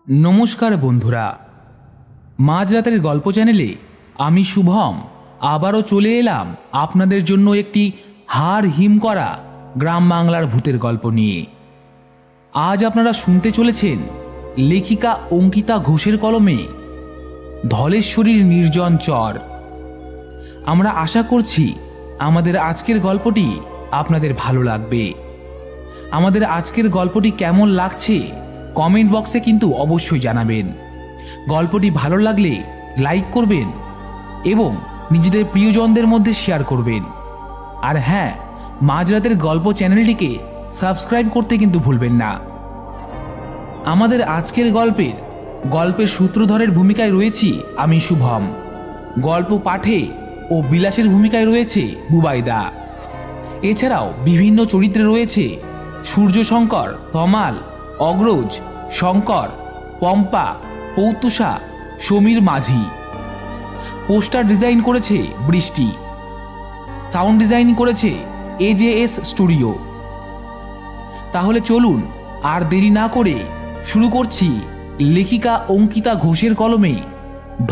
নমস্কার বন্ধুরা, মাঝরাতের গল্প চ্যানেলে আমি শুভম আবারও চলে এলাম আপনাদের জন্য একটি হাড় হিম করা গ্রাম বাংলার ভূতের গল্প নিয়ে। আজ আপনারা শুনতে চলেছেন লেখিকা অঙ্কিতা ঘোষের কলমে ধলেশ্বরীর নির্জন চর। আমরা আশা করছি আমাদের আজকের গল্পটি আপনাদের ভালো লাগবে। আমাদের আজকের গল্পটি কেমন লাগছে কমেন্ট বক্সে কিন্তু অবশ্যই জানাবেন। গল্পটি ভালো লাগলে লাইক করবেন এবং নিজেদের প্রিয়জনদের মধ্যে শেয়ার করবেন। আর হ্যাঁ, মাঝরাতের গল্প চ্যানেলটিকে সাবস্ক্রাইব করতে কিন্তু ভুলবেন না। আমাদের আজকের গল্পের সূত্রধরের ভূমিকায় রয়েছি আমি শুভম। গল্প পাঠে ও বিলাসের ভূমিকায় রয়েছে বুবাইদা। এছাড়াও বিভিন্ন চরিত্রে রয়েছে সূর্যশঙ্কর, তমাল, অগ্রজ, শঙ্কর, পম্পা, পৌতুষা, সমীর মাঝি। পোস্টার ডিজাইন করেছে বৃষ্টি। সাউন্ড ডিজাইন করেছে AJS স্টুডিও। তাহলে চলুন আর দেরি না করে শুরু করছি লেখিকা অঙ্কিতা ঘোষের কলমে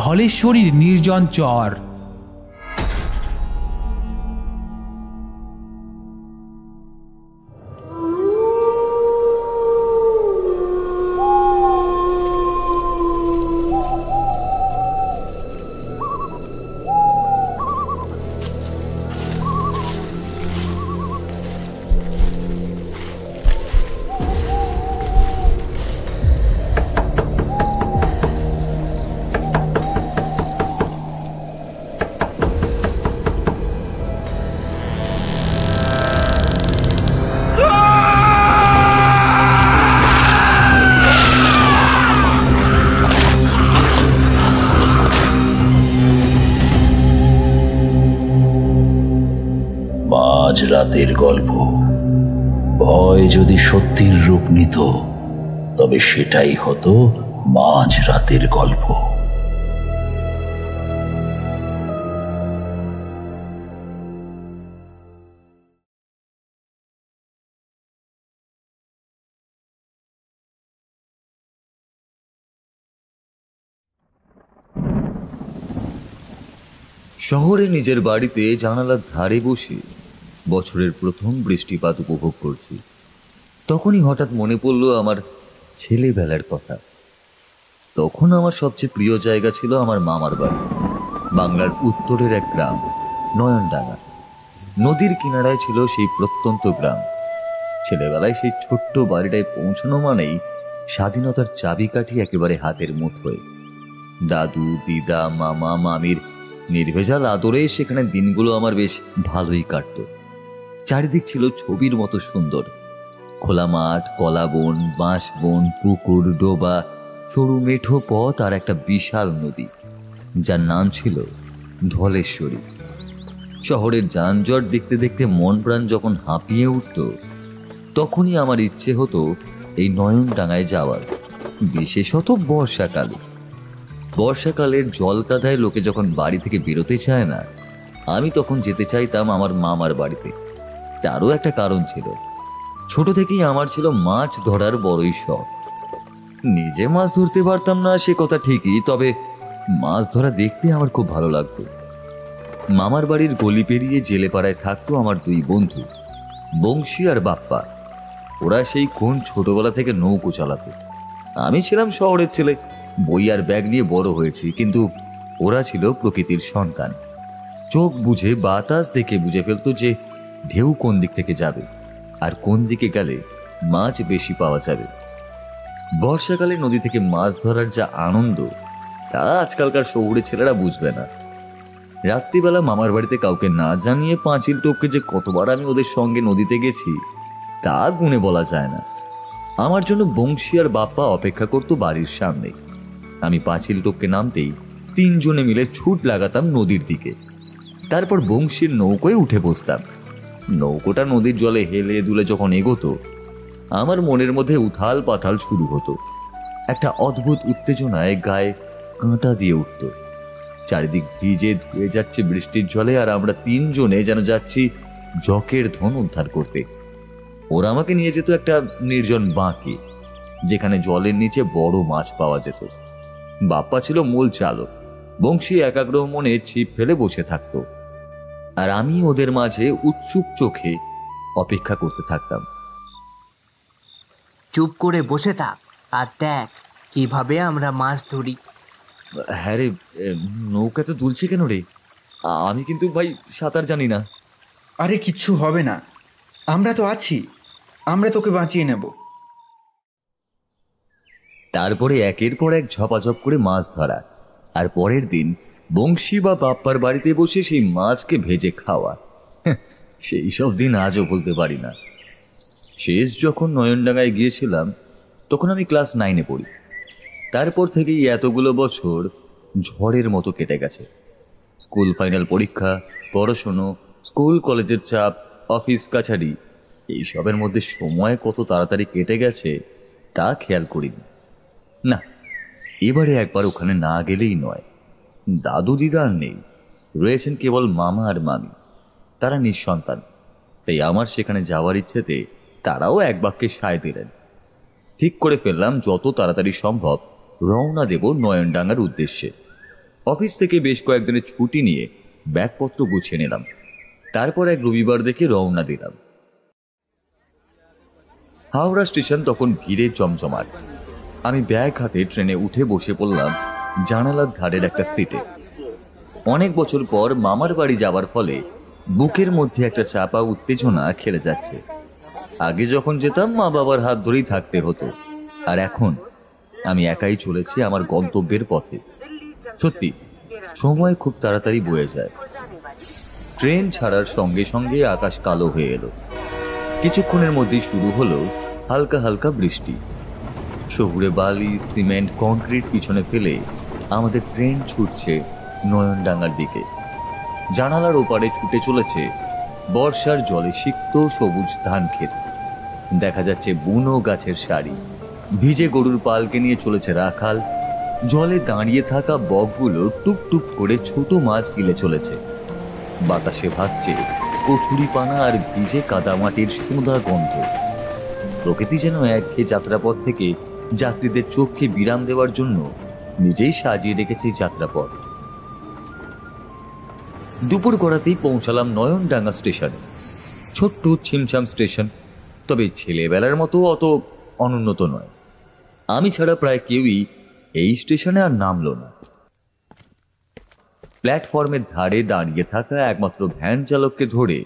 ধলেশ্বরীর নির্জন চর। রাতের গল্প। ভয় যদি সত্যির রূপ নিত তবে সেটাই হতো মাঝ রাতের গল্প। শহরে নিজের বাড়িতে জানালার ধারে বসে বছরের প্রথম বৃষ্টিপাত উপভোগ করছি। তখনই হঠাৎ মনে পড়ল আমার ছেলেবেলার কথা। তখন আমার সবচেয়ে প্রিয় জায়গা ছিল আমার মামার বাড়ি, বাংলার উত্তরের এক গ্রাম নয়নডাঙ্গা। নদীর কিনারায় ছিল সেই প্রত্যন্ত গ্রাম। ছেলেবেলায় সেই ছোট্ট বাড়িটায় পৌঁছানো মানেই স্বাধীনতার চাবিকাঠি একেবারে হাতের মুঠোয়। দাদু, দিদা, মামা, মামির নির্ভেজাল আদরে সেখানে দিনগুলো আমার বেশ ভালোই কাটত। চারিদিক ছিল ছবির মতো সুন্দর। খোলা মাঠ, কলা বন, বাঁশ বন, পুকুর, ডোবা, সরু মেঠো পথ আর একটা বিশাল নদী যার নাম ছিল ধলেশ্বরী। শহরের যানজট দেখতে দেখতে মন প্রাণ যখন হাঁপিয়ে উঠত, তখনই আমার ইচ্ছে হতো এই নয়নডাঙ্গায় যাওয়ার, বিশেষত বর্ষাকালে। বর্ষাকালের জল কাদায় লোকে যখন বাড়ি থেকে বেরোতে চায় না, আমি তখন যেতে চাইতাম আমার মামার বাড়িতে। তারও একটা কারণ ছিল, ছোট থেকেই আমার ছিল মাছ ধরার বড়ই শখ। নিজে মাছ ধরতে পারতাম না সে কথা ঠিকই, তবে মাছ ধরা দেখতে আমার খুব ভালো লাগতো। মামার বাড়ির গলি পেরিয়ে জেলেপাড়ায় থাকতো আমার দুই বন্ধু, বংশী আর বাপ্পা। ওরা সেই কোন ছোটবেলা থেকে নৌকো চালাতো। আমি ছিলাম শহরের ছেলে, বই আর ব্যাগ নিয়ে বড় হয়েছি, কিন্তু ওরা ছিল প্রকৃতির সন্তান। চোখ বুঝে বাতাস দেখে বুঝে ফেলতো যে ঢেউ কোন দিক থেকে যাবে আর কোন দিকে গেলে মাছ বেশি পাওয়া যাবে। বর্ষাকালে নদী থেকে মাছ ধরার যা আনন্দ, তা আজকালকার শহুরে ছেলেরা বুঝবে না। রাত্রিবেলা মামার বাড়িতে কাউকে না জানিয়ে পাঁচিল টপকে যে কতবার আমি ওদের সঙ্গে নদীতে গেছি তা গুণে বলা যায় না। আমার জন্য বংশী আর বাপ্পা অপেক্ষা করতো বাড়ির সামনে। আমি পাঁচিল টপকে নামতেই তিনজনে মিলে ছুট লাগাতাম নদীর দিকে। তারপর বংশীর নৌকোয় উঠে বসতাম। নৌকোটা নদীর জলে হেলে দুলে যখন এগোতো, আমার মনের মধ্যে উথাল পাথাল শুরু হতো। একটা অদ্ভুত উত্তেজনায় গায়ে কাঁটা দিয়ে উঠত। চারিদিক ভিজে ধুয়ে যাচ্ছে বৃষ্টির জলে, আর আমরা তিনজনে যেন যাচ্ছি জকের ধন উদ্ধার করতে। ওরা আমাকে নিয়ে যেত একটা নির্জন বাঁকে। যেখানে জলের নিচে বড় মাছ পাওয়া যেত। বাপ্পা ছিল মূল চালক। বংশী একাগ্র মনে ছিপ ফেলে বসে থাকতো, আর আমি ওদের মাঝে উৎসুক চোখে অপেক্ষা করতে থাকতাম। চুপ করে বসে থাক আর দেখ কিভাবে আমরা মাছ ধরি। হ্যাঁ রে, নৌকা তো দুলছে কেন রে? আমি কিন্তু ভাই সাঁতার জানি না। আরে কিচ্ছু হবে না, আমরা তো আছি, আমরা তোকে বাঁচিয়ে নেব। তারপরে একের পর এক ঝপাঝপ করে মাছ ধরা, আর পরের দিন বংশী বা বাপ্পার বাড়িতে বসে সেই মাছকে ভেজে খাওয়া। সেই সব দিন আজও বলতে পারি না। শেষ যখন নয়নডাঙ্গায় গিয়েছিলাম তখন আমি ক্লাস 9-এ পড়ি। তারপর থেকেই এতগুলো বছর ঝড়ের মতো কেটে গেছে। স্কুল ফাইনাল পরীক্ষা, পড়াশুনো, স্কুল কলেজের চাপ, অফিস কাছারি, এইসবের মধ্যে সময় কত তাড়াতাড়ি কেটে গেছে তা খেয়াল করিনি। না, এবারে একবার ওখানে না গেলেই নয়। দাদু দিদা আর নেই, রয়েছেন কেবল মামা আর মামি। তারা নিঃসন্তান, তাই আমার সেখানে যাওয়ার ইচ্ছেতে তারাও এক বাক্যে সায় দিলেন। ঠিক করে ফেললাম যত তাড়াতাড়ি সম্ভব রওনা দেব নয়নডাঙ্গার উদ্দেশ্যে। অফিস থেকে বেশ কয়েকদিনের ছুটি নিয়ে ব্যাগপত্র গুছিয়ে নিলাম। তারপর এক রবিবার দেখে রওনা দিলাম। হাওড়া স্টেশন তখন ভিড়ে জমজমাট। আমি ব্যাগ হাতে ট্রেনে উঠে বসে পড়লাম জানালার ধারের একটা সিটে। অনেক বছর পর মামার বাড়ি যাবার ফলে বুকের মধ্যে একটা চাপা উত্তেজনা খেলে যাচ্ছে। আগে যখন যেতাম মা বাবার হাত ধরেই থাকতে হতো, আর এখন আমি একাই চলেছি আমার গন্তব্যের পথে। সত্যি সময় খুব তাড়াতাড়ি বয়ে যায়। ট্রেন ছাড়ার সঙ্গে সঙ্গে আকাশ কালো হয়ে এলো। কিছুক্ষণের মধ্যেই শুরু হলো হালকা হালকা বৃষ্টি। শহুরে বালি, সিমেন্ট, কংক্রিট পিছনে ফেলে আমাদের ট্রেন ছুটছে নয়নডাঙ্গার দিকে। জানালার ওপারে ছুটে চলেছে বর্ষার জলে সিক্ত সবুজ ধান ক্ষেত। দেখা যাচ্ছে বুনো গাছের সারি। ভিজে গরুর পালকে নিয়ে চলেছে রাখাল। জলে দাঁড়িয়ে থাকা বকগুলো টুকটুক করে ছোট মাছ গিলে চলেছে। বাতাসে ভাসছে কচুরি পানা আর ভিজে কাদামাটির সোঁদা গন্ধ। প্রকৃতি যেন একঘেয়ে যাত্রাপথ থেকে যাত্রীদের চোখকে বিরাম দেওয়ার জন্য নিজেই সাজিয়ে রেখেছে যাত্রাপথ। দুপুর গড়াতেই পৌঁছালাম নয়নডাঙ্গা স্টেশনে। ছোট্ট ছিমছাম স্টেশন, তবে ছেলেবেলার মতো অত অনুন্নত নয়। আমি ছাড়া প্রায় কেউই এই স্টেশনে আর নামল না। প্ল্যাটফর্মের ধারে দাঁড়িয়ে থাকা একমাত্র ভ্যান চালককে ধরে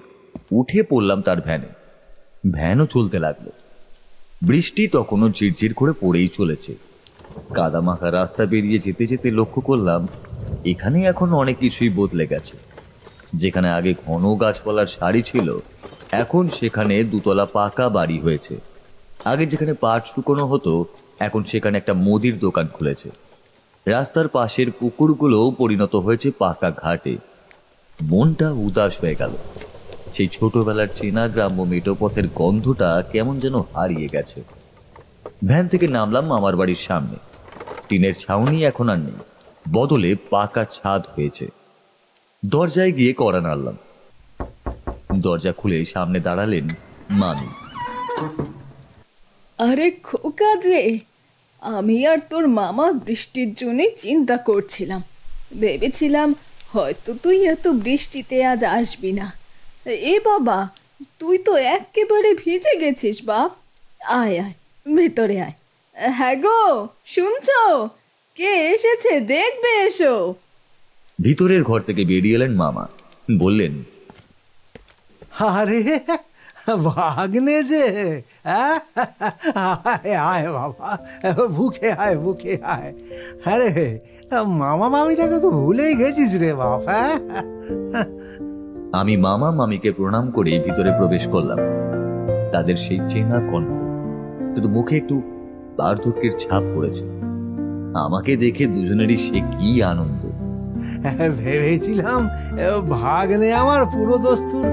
উঠে পড়লাম তার ভ্যানে। ভ্যানও চলতে লাগলো। বৃষ্টি তখনও ঝিরঝির করে পড়েই চলেছে। কাদামাখা রাস্তা পেরিয়ে যেতে যেতে লক্ষ্য করলাম এখানে এখন অনেক কিছুই বদলে গেছে। যেখানে আগে ঘন গাছপালার সারি ছিল, এখন সেখানে দুতলা পাকা বাড়ি হয়েছে। আগে যেখানে পাট শুকনো হতো, এখন সেখানে একটা মুদির দোকান খুলেছে। রাস্তার পাশের পুকুরগুলোও পরিণত হয়েছে পাকা ঘাটে। মনটা উদাস হয়ে গেল। সেই ছোটবেলার চেনা গ্রাম্য মেটোপথের গন্ধটা কেমন যেন হারিয়ে গেছে। ভ্যান থেকে নামলাম মামার বাড়ির সামনে। টিনের ছাউনি এখন আর নেই, বদলে পাকা ছাদ হয়েছে। দরজায় গিয়ে কড়া নাড়লাম। দরজা খুলে সামনে দাঁড়ালেন মামি। আরে খোকা যে, আমি আর তোর মামা বৃষ্টির জন্যে চিন্তা করছিলাম। ভেবেছিলাম হয়তো তুই এত বৃষ্টিতে আজ আসবি না। এ বাবা, তুই তো একেবারে ভিজে গেছিস বাপ। আয় আয়, ভেতরে আয়। হ্যাঁ গো, শুনছো? কে এসেছে দেখবে এসো। ভিতরের ঘর থেকে বেরিয়ে এলেন মামা। বললেন, আরে ভাগ্নে যে, আয় আয় বাবা, বুকে আয় বুকে আয়। আরে মামা মামিটাকে তো ভুলেই গেছিস রে বাপ। আমি মামা মামিকে প্রণাম করে ভিতরে প্রবেশ করলাম। তাদের সেই চেনা কণ্ঠ, কিন্তু মুখে একটু বার্ধক্যের ছাপ পড়েছে। আমাকে দেখে দুজনেরই সে কি আনন্দ। ভেবেছিলাম ভাগ্নে আমার পুরো দস্তুর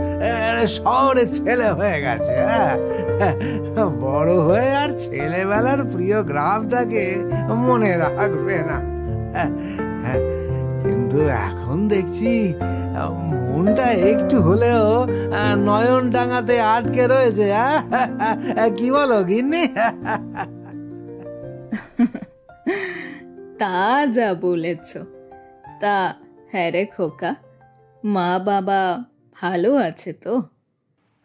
শহরের ছেলে হয়ে গেছে। বড় হয়ে আর ছেলেবেলার প্রিয় গ্রামটাকে মনে রাখবে না। কিন্তু এখন দেখছি মনটা একটু হলেও নয়নডাঙ্গাতে আটকে রয়েছে। কি বলো গিন্নি? তা যা বলেছ। তা হ্যাঁ রে খোকা, মা বাবা ভালো আছে তো?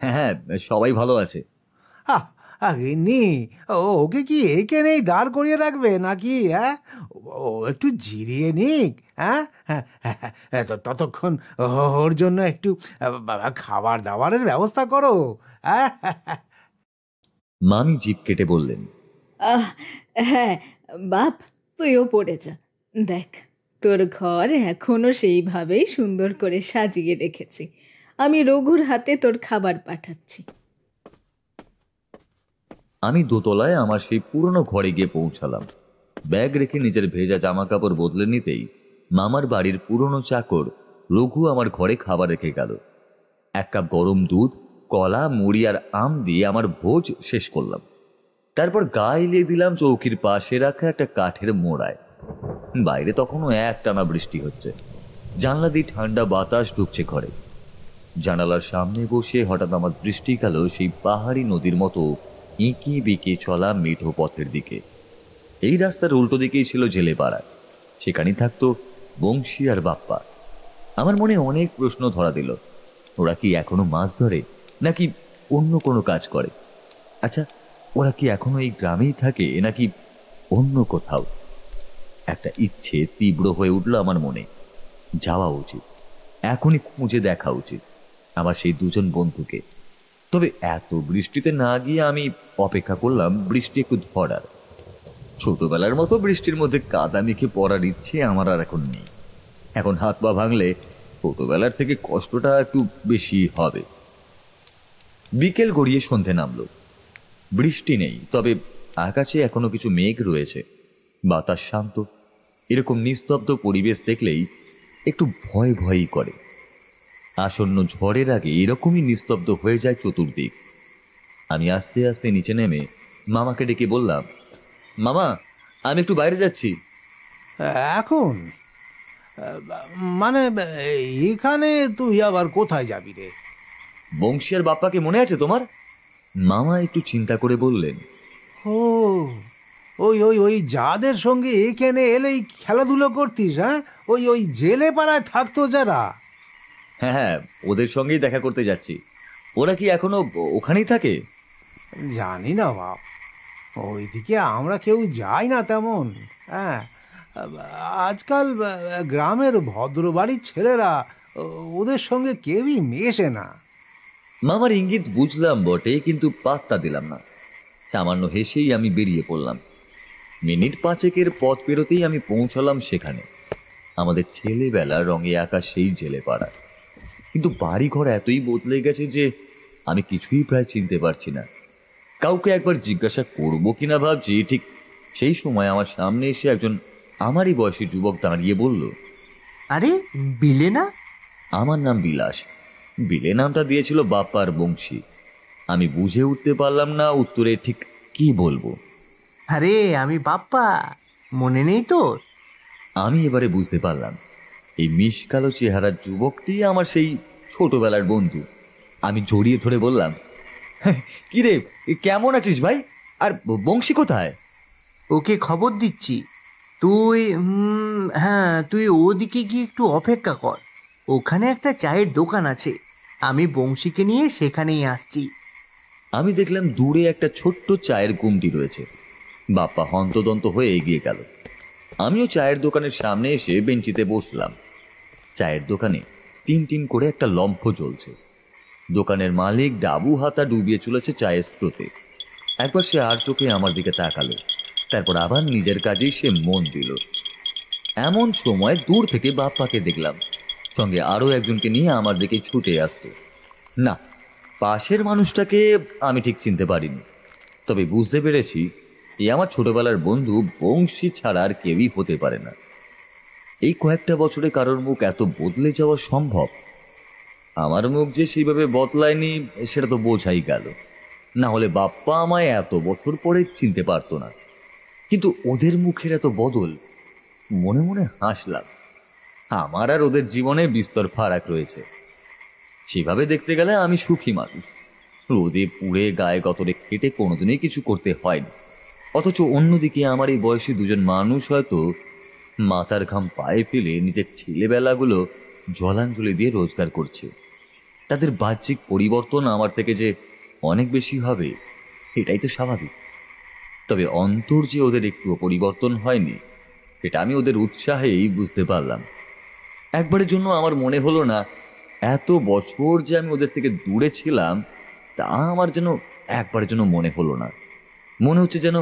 হ্যাঁ হ্যাঁ, সবাই ভালো আছে। গিন্নি, ওকে কি এখানেই দাঁড় করিয়ে রাখবে নাকি? হ্যাঁ, ও একটু জিরিয়ে নিক। হ্যাঁ হ্যাঁ, ততক্ষণ ওর জন্য একটু খাবার দাবারের ব্যবস্থা করো। হ্যাঁ, মামি জিভ কেটে বললেন, হ্যাঁ বাপ, তুইও পড়ে যা। দেখ, তোর ঘর এখনো সেইভাবেই সুন্দর করে সাজিয়ে রেখেছি। আমি রঘুর হাতে তোর খাবার পাঠাচ্ছি। আমি দোতলায় আমার সেই পুরনো ঘরে গিয়ে পৌঁছালাম। ব্যাগ রেখে নিজের ভেজা জামা কাপড় বদলে নিতেই মামার বাড়ির পুরনো চাকর রঘু আমার ঘরে খাবার রেখে গেল। 1 কাপ গরম দুধ, কলা, মুড়ি আর আম দিয়ে আমার ভোজ শেষ করলাম। তারপর গা এলিয়ে দিলাম চৌকির পাশে রাখা একটা কাঠের মোড়ায়। বাইরে তখনও একটানা বৃষ্টি হচ্ছে। জানলা দিয়ে ঠান্ডা বাতাস ঢুকছে ঘরে। জানালার সামনে বসে হঠাৎ আমার দৃষ্টি গেল সেই পাহাড়ি নদীর মতো এঁকে বেঁকে চলা মেঠো পথের দিকে। এই রাস্তার উল্টো দিকেই ছিল জেলে পাড়া। সেখানেই থাকতো বংশী আর বাপ্পা। আমার মনে অনেক প্রশ্ন ধরা দিল। ওরা কি এখনো মাছ ধরে, নাকি অন্য কোনো কাজ করে? আচ্ছা, ওরা কি এখনো এই গ্রামেই থাকে, নাকি অন্য কোথাও? একটা ইচ্ছে তীব্র হয়ে উঠল আমার মনে। যাওয়া উচিত, এখনই খুঁজে দেখা উচিত আমার সেই দুজন বন্ধুকে। তবে এত বৃষ্টিতে না গিয়ে আমি অপেক্ষা করলাম বৃষ্টি একটু ধরার। ছোটবেলার মতো বৃষ্টির মধ্যে কাদা মেখে পড়ার ইচ্ছে আমার আর এখন নেই। এখন হাত পা ভাঙলে ছোটবেলার থেকে কষ্টটা একটু বেশি হবে। বিকেল গড়িয়ে সন্ধে নামলো। বৃষ্টি নেই, তবে আকাশে এখনো কিছু মেঘ রয়েছে। বাতাস শান্ত। এরকম নিস্তব্ধ পরিবেশ দেখলেই একটু ভয় ভয়ই করে। আসন্ন ঝড়ের আগে এরকমই নিস্তব্ধ হয়ে যায় চতুর্দিক। আমি আস্তে আস্তে নিচে নেমে মামাকে ডেকে বললাম, মামা, আমি একটু বাইরে যাচ্ছি। এখন মানে এখানে তুই আবার কোথায় যাবি রে? বংশী আর বাপ্পাকে মনে আছে তোমার? মামা একটু চিন্তা করে বললেন, ও, ওই ওই ওই যাদের সঙ্গে এখানে এলেই খেলাধুলো করতিস, হ্যাঁ, ওই ওই জেলে পাড়ায় থাকতো যারা। হ্যাঁ হ্যাঁ, ওদের সঙ্গেই দেখা করতে যাচ্ছি। ওরা কি এখনো ওখানেই থাকে? জানি না বাপ, ওইদিকে আমরা কেউ যাই না তেমন। হ্যাঁ, আজকাল গ্রামের ভদ্রবাড়ির ছেলেরা ওদের সঙ্গে কেউই মেশে না। মামার ইঙ্গিত বুঝলাম বটে, কিন্তু পাত্তা দিলাম না। সামান্য হেসেই আমি বেরিয়ে পড়লাম। মিনিট 5 পথ পেরোতেই আমি পৌঁছালাম সেখানে। আমাদের ছেলেবেলা রঙে আঁকা সেই জেলে পাড়া। কিন্তু বাড়িঘর এতই বদলে গেছে যে আমি কিছুই প্রায় চিনতে পারছি না। কাউকে একবার জিজ্ঞাসা করবো কিনা ভাবছি, ঠিক সেই সময় আমার সামনে এসে একজন আমারই বয়সী যুবক দাঁড়িয়ে বলল, আরে বিলে না? আমার নাম বিলাস। বিলে নামটা দিয়েছিল বাপ্পার বংশী। আমি বুঝে উঠতে পারলাম না উত্তরে ঠিক কি বলবো। আরে আমি বাপ্পা, মনে নেই তোর? আমি এবারে বুঝতে পারলাম এই মিশকালো চেহারার যুবকটি আমার সেই ছোটবেলার বন্ধু। আমি জড়িয়ে ধরে বললাম, কি রে, কেমন আছিস ভাই? আর বংশী কোথায়? ওকে খবর দিচ্ছি। তুই হ্যাঁ, তুই ওদিকে গিয়ে একটু অপেক্ষা কর। ওখানে একটা চায়ের দোকান আছে, আমি বংশীকে নিয়ে সেখানেই আসছি। আমি দেখলাম দূরে একটা ছোট্ট চায়ের গুমটি রয়েছে। বাপ্পা হন্তদন্ত হয়ে এগিয়ে গেল। আমিও চায়ের দোকানের সামনে এসে বেঞ্চিতে বসলাম। চায়ের দোকানে টিন টিন করে একটা লম্ফ জ্বলছে। দোকানের মালিক ডাবু হাতা ডুবিয়ে চলেছে চায়ের স্রোতে। একবার সে আর চোখে আমার দিকে তাকালো, তারপর আবার নিজের কাজেই সে মন দিল। এমন সময় দূর থেকে বাপ্পাকে দেখলাম, সঙ্গে আরও একজনকে নিয়ে আমার দিকে ছুটে আসতো। না, পাশের মানুষটাকে আমি ঠিক চিনতে পারিনি, তবে বুঝতে পেরেছি এ আমার ছোটবেলার বন্ধু বংশী ছাড়া আর কেউই হতে পারে না। এই কয়েকটা বছরে কারোর মুখ এত বদলে যাওয়া সম্ভব? আমার মুখ যে সেইভাবে বদলায়নি সেটা তো বোঝাই গেল, না হলে বাপ্পা আমায় এত বছর পরে চিনতে পারতো না। কিন্তু ওদের মুখের এত বদল, মনে মনে হাসলাম। আমার আর ওদের জীবনে বিস্তর ফারাক রয়েছে। সেভাবে দেখতে গেলে আমি সুখী মানুষ। রোদে পুড়ে গায়ে গতরে খেটে কোনোদিনই কিছু করতে হয়নি। অথচ অন্যদিকে আমার এই বয়সী দুজন মানুষ হয়তো মাথার ঘাম পায়ে ফেলে নিজের ছেলেবেলাগুলো জলাঞ্জলি দিয়ে রোজগার করছে। তাদের বাহ্যিক পরিবর্তন আমার থেকে যে অনেক বেশি হবে এটাই তো স্বাভাবিক। তবে অন্তর যে ওদের একটুও পরিবর্তন হয়নি সেটা আমি ওদের উৎসাহেই বুঝতে পারলাম। একবারের জন্য আমার মনে হলো না এত বছর যে আমি ওদের থেকে দূরে ছিলাম তা আমার যেন একবারের জন্য মনে হলো না। মনে হচ্ছে যেন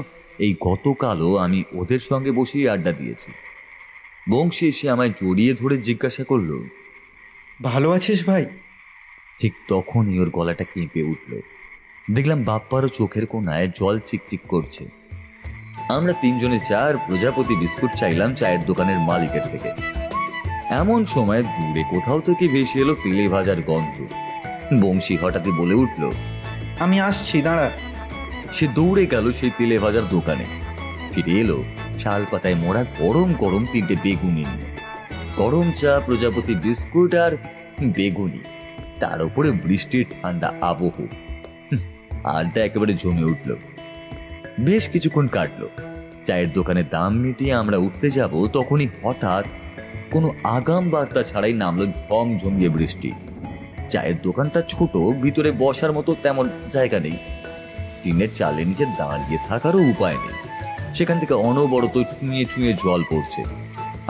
এই গতকালও আমি ওদের সঙ্গে বসেই আড্ডা দিয়েছি। বংশী এসে আমায় জড়িয়ে ধরে জিজ্ঞাসা করলো, ভালো আছিস ভাই? ঠিক তখনই ওর গলাটা কেঁপে উঠল। দেখলাম বাপ্পারও চোখের কোণায় জল চিকচিক করছে। আমরা তিনজনে চা আর প্রজাপতি বিস্কুট চাইলাম চায়ের দোকানের মালিকের থেকে। এমন সময় দূরে কোথাও থেকে ভেসে এলো তেলে ভাজার গন্ধ। বংশী হঠাৎই বলে উঠল, আমি আসছি, দাঁড়া। সে দৌড়ে গেল সেই তেলে ভাজার দোকানে। ফিরে এলো শাল পাতায় মোড়া গরম গরম 3টে বেগুনি নিয়ে। গরম চা, প্রজাপতি বিস্কুট আর বেগুনি, তার উপরে বৃষ্টির ঠান্ডা আবহ। আড্ডা একেবারে জমে উঠল। বেশ কিছুক্ষণ কাটলো। চায়ের দোকানের দাম মিটিয়ে আমরা উঠতে যাব, তখনই হঠাৎ কোনো আগাম বার্তা ছাড়াই নামলো ঝমঝমিয়ে বৃষ্টি। চায়ের দোকানটা ছোট, ভিতরে বসার মতো তেমন জায়গা নেই। টিনের চালের নিচে দাঁড়িয়ে থাকারও উপায় নেই। সেখান থেকে অনবরত ছুঁয়ে ছুঁয়ে জল পড়ছে।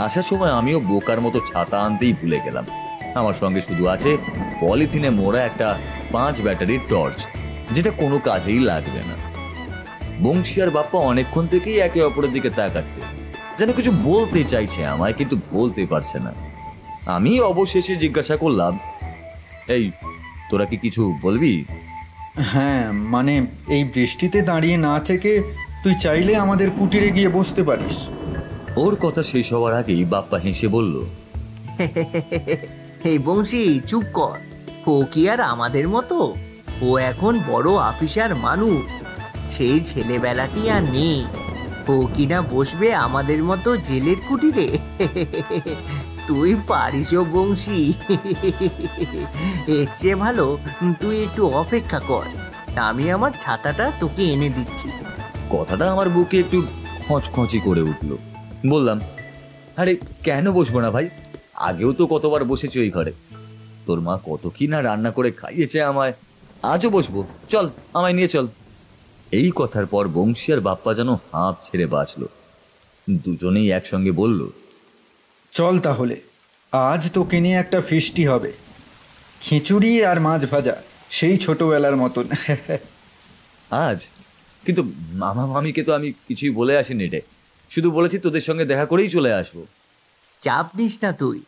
আসার সময় আমিও বোকার মতো ছাতা আনতেই ভুলে গেলাম। আমার সঙ্গে শুধু আছে পলিথিনে মোড়া একটা 5 ব্যাটারির টর্চ, যেটা কোনো কাজেই লাগবে না। বংশী আর বাপ্পা অনেকক্ষণ থেকেই একে অপরের দিকে তাকাচ্ছে, যেন কিছু বলতে চাইছে আমায়, কিন্তু বলতে পারছে না। আমি অবশেষে জিজ্ঞাসা করলাম, এই তোরা কি কিছু বলবি? হ্যাঁ, মানে এই বৃষ্টিতে দাঁড়িয়ে না থেকে তুই চাইলে আমাদের কুটিরে গিয়ে বসতে পারিস। ওর কথা শেষ হওয়ার আগেই বাপ্পা হেসে বলল, এই বংশী চুপ কর। ও কি আর আমাদের মতো? ও এখন বড় অফিসার মানুষ। সেই ছেলেবেলাটি আর নেই। ও কিনা বসবে আমাদের মতো জেলের কুটিরে। তুই পারিস বংশী। এর চেয়ে ভালো তুই একটু অপেক্ষা কর, আমি আমার ছাতাটা তোকে এনে দিচ্ছি। কথাটা আমার বুকে একটু খচখচি করে উঠল। বললাম, আরে কেন বসবো না ভাই? আগেও তো কতবার বসেছি ওই ঘরে। তোর মা কত কি না রান্না করে খাইয়েছে আমায়, আজও বসবো, চল আমায় নিয়ে চল। এই কথার পর বংশী আর বাপ্পা যেন হাঁপ ছেড়ে বাঁচল। দুজনেই একসঙ্গে বলল, চল তাহলে, আজ তোকে নিয়ে একটা ফিস্টি হবে। খিচুড়ি আর মাছ ভাজা, সেই ছোটবেলার মতন। আজ? কিন্তু মামা মামিকে তো আমি কিছুই বলে আসিনি রে, শুধু বলেছি তোদের সঙ্গে দেখা করেই চলে আসবো। চাপ নিস না তুই।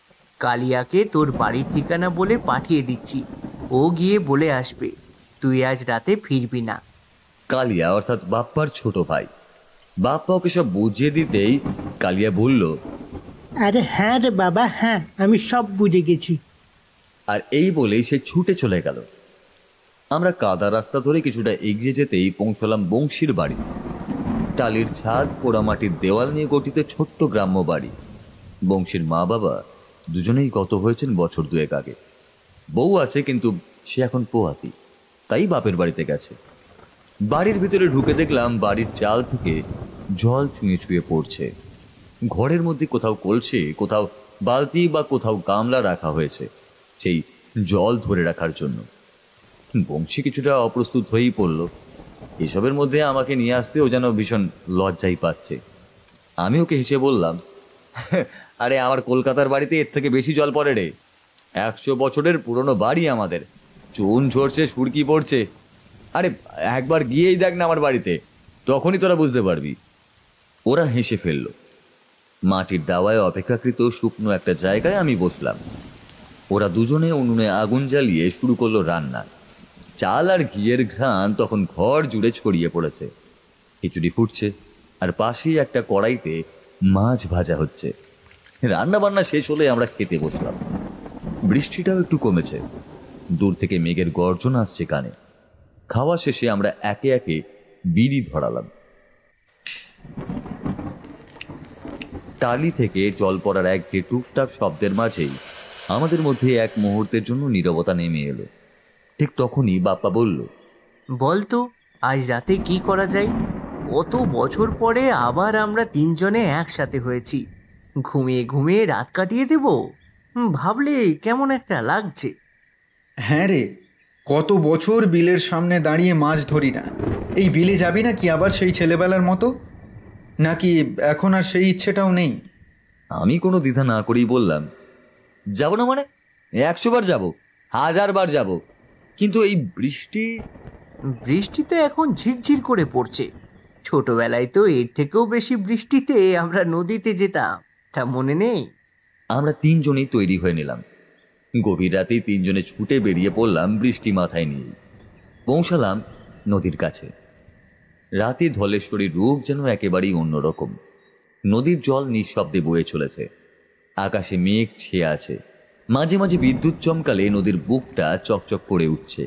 কালিয়াকে তোর বাড়ির ঠিকানা বলে পাঠিয়ে দিচ্ছি, ও গিয়ে বলে আসবে তুই আজ রাতে ফিরবি না। কালিয়া অর্থাৎ বাপ্পার ছোট ভাই। বাপ্পা ওকে সব বুঝিয়ে দিতেই কালিয়া বলল, আরে হ্যাঁ রে বাবা, হ্যাঁ আমি সব বুঝে গেছি। আর এই বলেই সে ছুটে চলে গেল। আমরা কাদা রাস্তা ধরে কিছুটা এগিয়ে যেতেই পৌঁছলাম বংশীর বাড়ি। টালির ছাদ, পোড়ামাটির দেওয়াল নিয়ে গঠিত ছোট্ট গ্রাম্য বাড়ি। বংশীর মা বাবা দুজনেই গত হয়েছেন বছর 2 আগে। বউ আছে, কিন্তু সে এখন পোয়াতি, তাই বাপের বাড়িতে গেছে। বাড়ির ভিতরে ঢুকে দেখলাম বাড়ির চাল থেকে জল ছুঁয়ে ছুঁয়ে পড়ছে। ঘরের মধ্যে কোথাও কলসি, কোথাও বালতি বা কোথাও গামলা রাখা হয়েছে সেই জল ধরে রাখার জন্য। বংশী কিছুটা অপ্রস্তুত হয়েই পড়ল। এসবের মধ্যে আমাকে নিয়ে আসতে ও যেন ভীষণ লজ্জাই পাচ্ছে। আমি ওকে হেসে বললাম, আরে আমার কলকাতার বাড়িতে এর থেকে বেশি জল পড়ে রে। 100 বছরের পুরনো বাড়ি আমাদের, চুন ঝরছে, সুরকি পড়ছে। আরে একবার গিয়েই দেখ না আমার বাড়িতে, তখনই তোরা বুঝতে পারবি। ওরা হেসে ফেলল। মাটির দাওয়ায় অপেক্ষাকৃত শুকনো একটা জায়গায় আমি বসলাম। ওরা দুজনে উনুনে আগুন জ্বালিয়ে শুরু করলো রান্না। চাল আর ঘিয়ের ঘ্রাণ তখন ঘর জুড়ে ছড়িয়ে পড়েছে। খিচুড়ি ফুটছে, আর পাশেই একটা কড়াইতে মাছ ভাজা হচ্ছে। রান্না বান্না শেষ হলে আমরা খেতে বসলাম। বৃষ্টিটাও একটু কমেছে, দূর থেকে মেঘের গর্জন আসছে কানে। খাওয়া শেষে আমরা একে একে বিড়ি ধরালাম। টালি থেকে জল পড়ার এক টুকটাক শব্দের মাঝেই আমাদের মধ্যে এক মুহূর্তের জন্য নীরবতা নেমে এলো। ঠিক তখনই বাপ্পা বলল, বল তো আজ রাতে কি করা যায়? কত বছর পরে আবার আমরা তিনজনে একসাথে হয়েছি। ঘুমিয়ে ঘুমিয়ে রাত কাটিয়ে দেব, ভাবলে কেমন একটা লাগছে। হ্যাঁ রে, কত বছর বিলের সামনে দাঁড়িয়ে মাছ ধরি না। এই বিলে যাবি না কি আবার সেই ছেলেবেলার মতো? নাকি এখন আর সেই ইচ্ছেটাও নেই? আমি কোনো দ্বিধা না করেই বললাম, যাব না মানে 100 বার যাব, 1000 বার যাব, কিন্তু এই বৃষ্টি। বৃষ্টি তো এখন ঝিরঝির করে পড়ছে। ছোটবেলায় তো এর থেকেও বেশি বৃষ্টিতে আমরা নদীতে যেতাম, তা মনে নেই? আমরা তিনজনেই তৈরি হয়ে নিলাম। গভীর রাতেই তিনজনে ছুটে বেরিয়ে পড়লাম বৃষ্টি মাথায় নিয়ে। পৌঁছালাম নদীর কাছে। রাতে ধলেশ্বরীর রূপ যেন একেবারেই অন্যরকম। নদীর জল নিঃশব্দে বয়ে চলেছে, আকাশে মেঘ ছেয়ে আছে, মাঝে মাঝে বিদ্যুৎ চমকালে নদীর বুকটা চকচক করে উঠছে।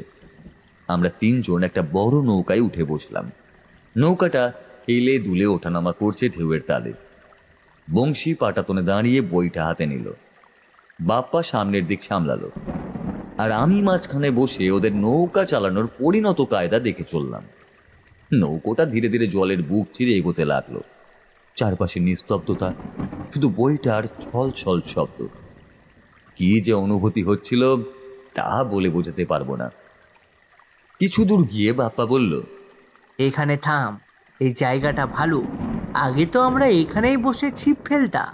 আমরা তিনজন একটা বড় নৌকায় উঠে বসলাম। নৌকাটা হেলে দুলে ওঠানামা করছে ঢেউয়ের তালে। বংশী পাটাতনে দাঁড়িয়ে বইটা হাতে নিল, বাপ্পা সামনের দিক সামলালো, আর আমি মাঝখানে বসে ওদের নৌকা চালানোর পরিণত কায়দা দেখে চললাম। নৌকোটা ধীরে ধীরে জলের বুক চিরে এগোতে লাগলো। চারপাশে নিস্তব্ধতা, শুধু বইটার ছল ছল শব্দ। কি যে অনুভূতি হচ্ছিল তা বলে বোঝাতে পারবো না। কিছু দূর গিয়ে বাপ্পা বলল, এখানে থাম, এই জায়গাটা ভালো। আগে তো আমরা এখানেই বসে ছিপ ফেলতাম।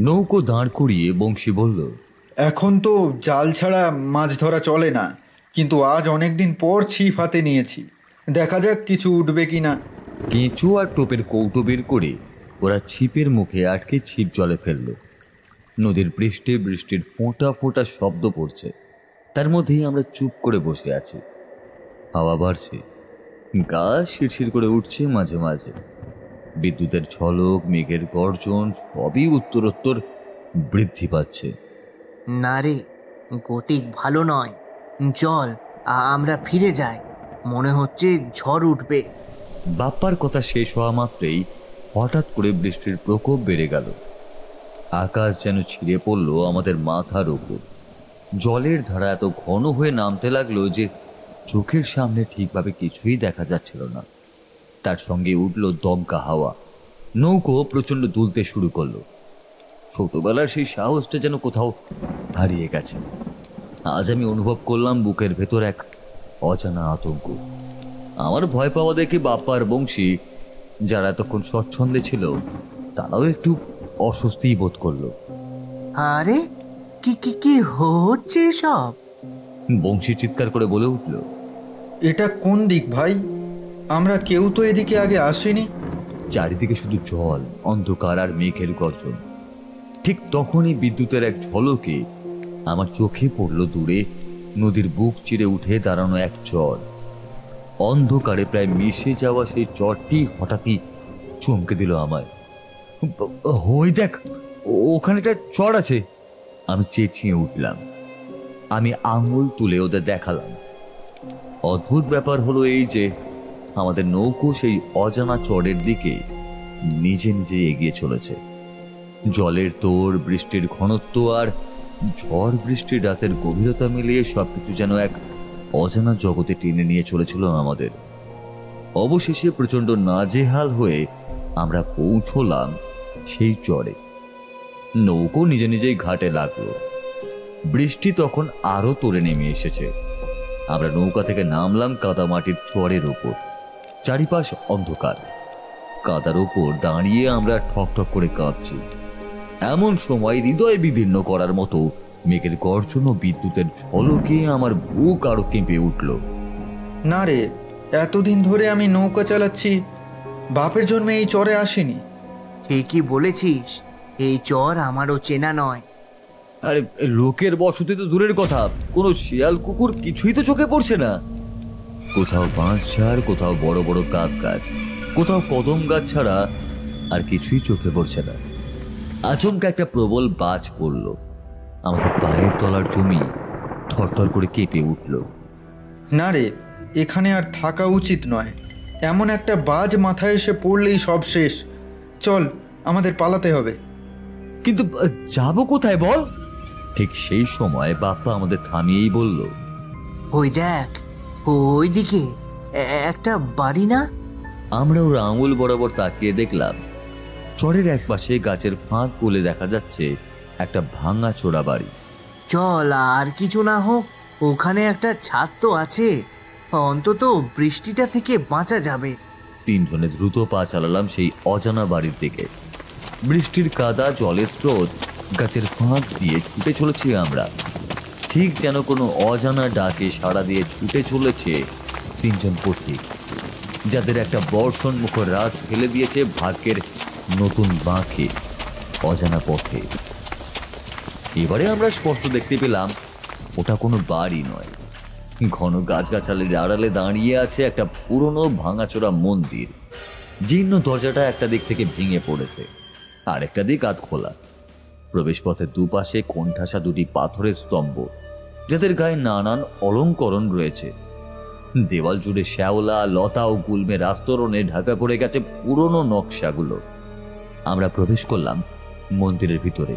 নৌকো দাঁড় করিয়ে বংশী বলল, এখন তো জাল ছাড়া মাছ ধরা চলে না, কিন্তু আজ অনেক দিন পর ছিপ হাতে নিয়েছি, দেখা যাক কিছু উঠবে কি না। কেঁচো আর টোপের কৌটো বের করে ওরা ছিপের মুখে আটকে ছিপ জলে ফেলল। নদীর পৃষ্ঠে বৃষ্টির ফোঁটা ফোঁটা শব্দ পড়ছে, তার মধ্যেই আমরা চুপ করে বসে আছি। হাওয়া বাড়ছে, গা শিরশির করে উঠছে মাঝে মাঝে। বিদ্যুতের ঝলক, মেঘের গর্জন সবই উত্তরোত্তর বৃদ্ধি পাচ্ছে। না রে, গতিক ভালো নয়। চল আমরা ফিরে যাই, মনে হচ্ছে ঝড় উঠবে। বাপ্পার কথা শেষ হওয়া মাত্রই হঠাৎ করে বৃষ্টির প্রকোপ বেড়ে গেল। আকাশ যেন ছিঁড়ে পড়ল আমাদের মাথার ওপর। জলের ধারা এত ঘন হয়ে নামতে লাগলো যে চোখের সামনে ঠিকভাবে কিছুই দেখা যাচ্ছিল না। তার সঙ্গে উঠল দমকা হাওয়া। নৌকো প্রচণ্ড দুলতে শুরু করলো। ছোটবেলার সেই সাহসটা যেন কোথাও হারিয়ে গেছে। আজ আমি অনুভব করলাম বুকের ভেতর এক অজানা আতঙ্ক। আমার ভয় পাওয়া দেখে বাপ্পা আর বংশী, যারা এতক্ষণ স্বচ্ছন্দে ছিল, তারাও একটু অস্বস্তি বোধ করলো। আরে কি কি কি হচ্ছে সব? বংশী চিৎকার করে বলে উঠল, এটা কোন দিক ভাই? আমরা কেউ তো এদিকে আগে আসেনি। চারিদিকে শুধু জল, অন্ধকার আর মেঘের গর্জন। ঠিক তখনই বিদ্যুতের এক ঝলকে আমার চোখে পড়ল দূরে নদীর বুক চিরে উঠে দাঁড়ানো এক চর। অন্ধকারে প্রায় মিশে যাওয়া সেই চরটি হঠাৎই চমকে দিল আমায়। ওই দেখ, ওখানে একটা চর আছে। আমি চেঁচিয়ে উঠলাম। আমি আঙুল তুলে ওদের দেখালাম। অদ্ভুত ব্যাপার হলো এই যে আমাদের নৌকো সেই অজানা চরের দিকে নিজে নিজে এগিয়ে চলেছে। জলের তোড়, বৃষ্টির ঘনত্ব আর ঝড় বৃষ্টির রাতের গভীরতা মিলিয়ে সবকিছু যেন এক অজানা জগতে টেনে নিয়ে চলেছিল আমাদের। অবশেষে প্রচণ্ড নাজেহাল হয়ে আমরা পৌঁছলাম সেই চরে। নৌকো নিজে নিজেই ঘাটে লাগলো। বৃষ্টি তখন আরো তোড়ে নেমে এসেছে। আমরা নৌকা থেকে নামলাম কাদামাটির চরের ওপর। চারিপাশ অন্ধকার। কাদার ওপর দাঁড়িয়ে আমরা ঠকঠক করে কাঁপছি। এমন সময় হৃদয় বিদীর্ণ করার মতো মেঘের গর্জন ও বিদ্যুতের ঝলকে আমার বুক আরো কেঁপে উঠল। না রে, এতদিন ধরে আমি নৌকা চালাচ্ছি, বাপের জন্মে এই চরে আসিনি। ঠিকই বলেছিস, এই চর আমারও চেনা নয়। আরে লোকের বসতি তো দূরের কথা, কোনো শিয়াল কুকুর কিছুই তো চোখে পড়ছে না। কোথাও বাঁশ ঝাড়, কোথাও বড় বড় কাক গাছ, কোথাও কদম গাছ ছাড়া আর কিছুই চোখে পড়ছে না। আচমকা একটা প্রবল বাজ পড়ল। আমাদের পায়ের তলার জমি থরথর করে কেঁপে উঠল। না রে, এখানে আর থাকা উচিত নয়। এমন একটা বাজ মাথায় এসে পড়লেই সব শেষ। চল, আমাদের পালাতে হবে। কিন্তু যাব কোথায় বল? ঠিক সেই সময় বাপ্পা আমাদের থামিয়েই বলল, ওই দেখ, ওইদিকে একটা বাড়ি না? আমরা ওর আঙুল বরাবর তাকিয়ে দেখলাম চরের একপাশে গাছের ফাঁক গলে দেখা যাচ্ছে একটা ভাঙা চোরা বাড়ি। চল, আর কিছু না হোক ওখানে একটা ছাদ তো আছে, অন্তত বৃষ্টিটা থেকে বাঁচা যাবে। তিনজনে দ্রুত পা চালালাম সেই অজানা বাড়ির দিকে। বৃষ্টির কাদা, জলের স্রোত, গাছের ফাঁক দিয়ে ছুটে চলেছি আমরা, ঠিক যেন কোনো অজানা ডাকে সাড়া দিয়ে ছুটে চলেছে তিনজন পথিক, যাদের একটা বর্ষণমুখর রাত ফেলে দিয়েছে ভাগ্যের নতুন বাঁকে, অজানা পথে। এবারে আমরা স্পষ্ট দেখতে পেলাম ওটা কোনো বাড়ি নয়, ঘন গাছগাছালির আড়ালে দাঁড়িয়ে আছে একটা পুরনো ভাঙাচোরা মন্দির। জীর্ণ দরজাটা একটা দিক থেকে ভেঙে পড়েছে, আর একটা দিক আধ খোলা। প্রবেশপথের দুপাশে কোণঠাসা দুটি পাথরের স্তম্ভ, যাদের গায়ে নানান অলঙ্করণ রয়েছে। দেওয়াল জুড়ে শ্যাওলা, লতা ও গুল্মের আস্তরণে ঢাকা পড়ে গেছে পুরনো নকশাগুলো। আমরা প্রবেশ করলাম মন্দিরের ভিতরে।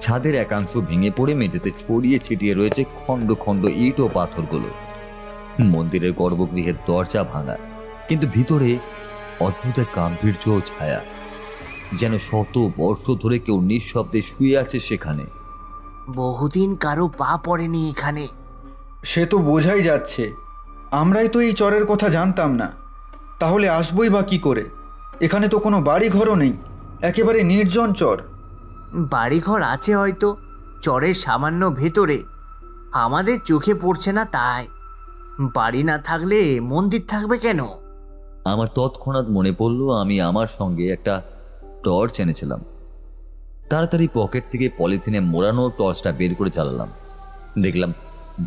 ছাদের একাংশ ভেঙে পড়ে মেঝেতে ছড়িয়ে ছিটিয়ে রয়েছে খণ্ড খণ্ড ইট ও পাথরগুলো। মন্দিরের গর্ভগৃহের দরজা ভাঙা, কিন্তু ভিতরে অদ্ভুত এক গাম্ভীর্য ও ছায়া, যেন শত বর্ষ ধরে কেউ নিঃশব্দে শুয়ে আছে সেখানে। বহুদিন কারো পা পড়েনি এখানে। সে তো বোঝাই যাচ্ছে, আমরাই তো এই চরের কথা জানতাম না, তাহলে আসবই বা কি করে? এখানে তো কোনো বাড়ি ঘরও নেই, একেবারে নির্জন চর। বাড়িঘর আছে হয়তো চরের সামান্য ভেতরে, আমাদের চোখে পড়ছে না তাই। বাড়ি না থাকলে মন্দির থাকবে কেন? আমার তৎক্ষণাৎ মনে পড়ল আমি আমার সঙ্গে একটা টর্চ এনেছিলাম। তাড়াতাড়ি পকেট থেকে পলিথিনে মোড়ানো টর্চটা বের করে চালালাম। দেখলাম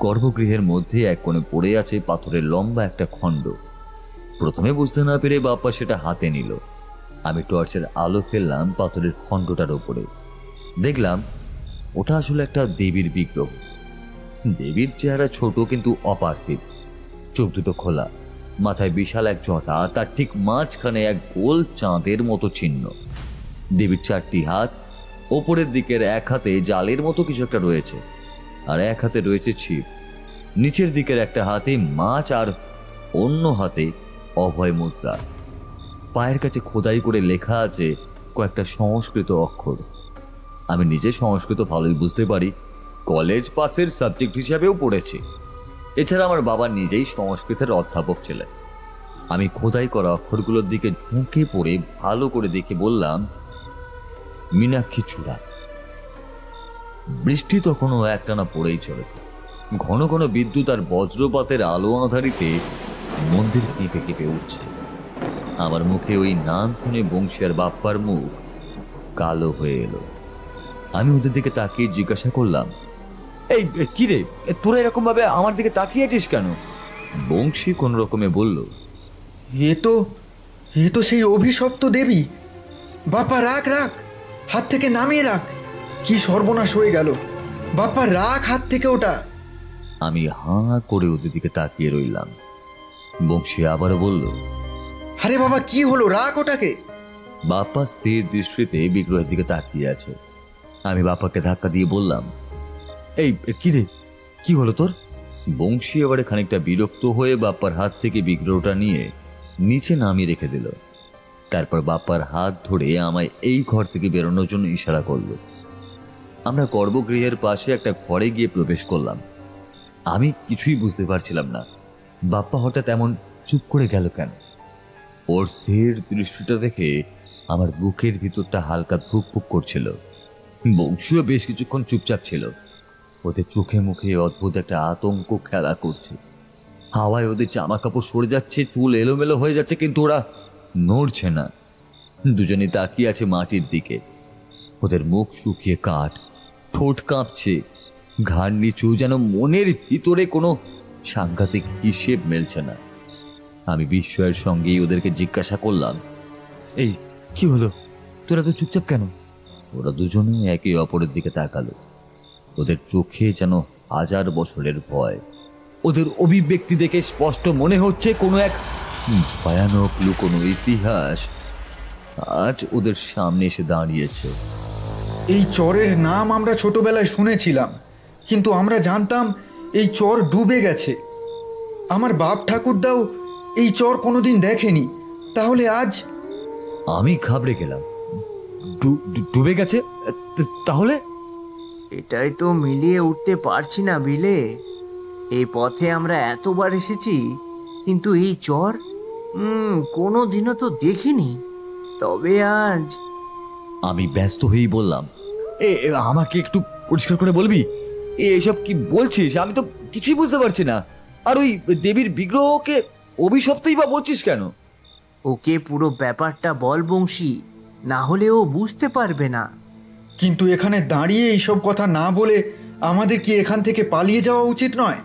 গর্ভগৃহের মধ্যে এক কোণে পড়ে আছে পাথরের লম্বা একটা খণ্ড। প্রথমে বুঝতে না পেরে বাপ্পা সেটা হাতে নিল। আমি টর্চের আলো ফেললাম পাথরের খণ্ডটার ওপরে। দেখলাম ওটা আসলে একটা দেবীর বিগ্রহ। দেবীর চেহারা ছোট কিন্তু অপার্থিব, চোখ দুটো খোলা, মাথায় বিশাল এক জটা, তার ঠিক মাঝখানে এক গোল চাঁদের মতো চিহ্ন। দেবীর চারটি হাত, ওপরের দিকের এক হাতে জালের মতো কিছু একটা রয়েছে, আর এক হাতে রয়েছে ছিপ। নিচের দিকের একটা হাতে মাছ, আর অন্য হাতে অভয় মুদ্রা। পায়ের কাছে খোদাই করে লেখা আছে কয়েকটা সংস্কৃত অক্ষর। আমি নিজে সংস্কৃত ভালোই বুঝতে পারি, কলেজ পাসের সাবজেক্ট হিসাবেও পড়েছি। এছাড়া আমার বাবা নিজেই সংস্কৃতের অধ্যাপক ছিলেন। আমি খোদাই করা অক্ষরগুলোর দিকে ঝুঁকে পড়ে ভালো করে দেখে বললাম, মীনাক্ষী চূড়া। বৃষ্টি তখনও একটানা পড়েই চলেছে। ঘন ঘন বিদ্যুৎ আর বজ্রপাতের আলো আঁধারিতে মন্দির কেঁপে কেঁপে উঠছে। আমার মুখে ওই নাম শুনে বংশী আর বাপ্পার মুখ কালো হয়ে এলো। আমি ওদের দিকে তাকিয়ে জিজ্ঞাসা করলাম, এই কি রে, তোরা এরকম ভাবে আমার দিকে তাকিয়ে আছিস কেন? বংশী কোন রকমে বলল, এ তো সেই অভিশপ্ত দেবী। বাপ্পা রাখ, হাত থেকে নামিয়ে রাখ। কি সর্বনাশ হয়ে গেল বাপ্পা, রাখ হাত থেকে ওটা। আমি হাঁ করে ওদের দিকে তাকিয়ে রইলাম। বংশী আবারও বলল, আরে বাবা, কি হলো? রাখ ওটাকে। বাপ্পা স্থির দৃষ্টিতে বিগ্রহের দিকে তাকিয়ে আছে। আমি বাপ্পাকে ধাক্কা দিয়ে বললাম, এই কি রে, কি হলো তোর? বংশী এবারে খানিকটা বিরক্ত হয়ে বাপ্পার হাত থেকে বিগ্রহটা নিয়ে নিচে নামিয়ে রেখে দিল। তারপর বাপ্পার হাত ধরে আমায় এই ঘর থেকে বেরোনোর জন্য ইশারা করল। আমরা গর্ভগৃহের পাশে একটা ঘরে গিয়ে প্রবেশ করলাম। আমি কিছুই বুঝতে পারছিলাম না, বাপ্পা হঠাৎ এমন চুপ করে গেল কেন। ওর স্থির দৃষ্টিটা দেখে আমার বুকের ভিতরটা হালকা ধুকপুক করছিল। বংশীও বেশ কিছুক্ষণ চুপচাপ ছিল। ওদের চোখে মুখে অদ্ভুত একটা আতঙ্ক খেলা করছে। হাওয়ায় ওদের জামা কাপড় সরে যাচ্ছে, চুল এলোমেলো হয়ে যাচ্ছে, কিন্তু ওরা নড়ছে না। দুজনে তাকিয়ে আছে মাটির দিকে। ওদের মুখ শুকিয়ে কাঠ, ঠোঁট কাঁপছে, ঘাড় নিচু, যেন মনের ভিতরে কোনো সাংঘাতিক হিসেব মেলছে না। আমি বিস্ময়ের সঙ্গেই ওদেরকে জিজ্ঞাসা করলাম, এই কি হলো, তোরা তো চুপচাপ কেন? ওরা দুজনে একে অপরের দিকে তাকালো। ওদের চোখে যেন 1000 বছরের ভয়। ওদের অভিব্যক্তি দেখে স্পষ্ট মনে হচ্ছে কোনো এক ভয়ানক লুকোনো ইতিহাস আজ ওদের সামনে এসে দাঁড়িয়েছে। এই চরের নাম আমরা ছোটবেলায় শুনেছিলাম, কিন্তু আমরা জানতাম এই চর ডুবে গেছে। আমার বাপ ঠাকুরদাও এই চর কোনোদিন দেখেনি, তাহলে আজ? আমি ঘাবড়ে গেলাম। ডুবে গেছে? তাহলে? এটাই তো মিলিয়ে উঠতে পারছি না বিলে। এই পথে আমরা এতবার এসেছি, কিন্তু এই চর কোনো দিনও তো দেখিনি। তবে আজ? আমি ব্যস্ত হয়েই বললাম, আমাকে একটু পরিষ্কার করে বলবি এসব কি বলছিস? আমি তো কিছুই বুঝতে পারছি না। আর ওই দেবীর বিগ্রহকে অভিশপ্তই বা বলছিস কেন? ওকে পুরো ব্যাপারটা বল বংশী, না হলে ও বুঝতে পারবে না। কিন্তু এখানে দাঁড়িয়ে এইসব কথা না বলে আমাদের কি এখান থেকে পালিয়ে যাওয়া উচিত নয়?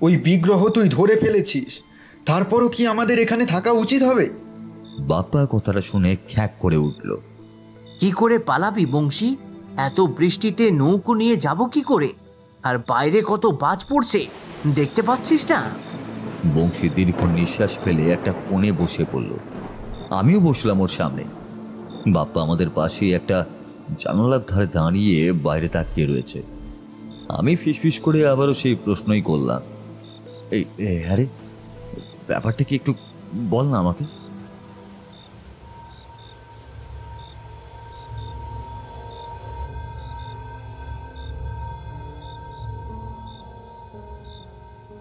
ওই বিগ্রহ তুই ধরে ফেলেছিস, তারপরও কি আমাদের এখানে থাকা উচিত হবে? বাপ্পা কথাটা শুনে খ্যাক করে উঠল। কি করে পালাবি বংশী? এত বৃষ্টিতে নৌকো নিয়ে যাব কি করে? আর বাইরে কত বাজ পড়ছে, দেখতে পাচ্ছিস না? বংশী দীর্ঘ নিঃশ্বাস ফেলে একটা কোণে বসে পড়ল। আমিও বসলাম ওর সামনে। বাপ্পা আমাদের পাশেই একটা জানালার ধারে দাঁড়িয়ে বাইরে তাকিয়ে রয়েছে। আমি ফিসফিস করে আবারও সেই প্রশ্নই করলাম, আরে ব্যাপারটা কি একটু বল না আমাকে।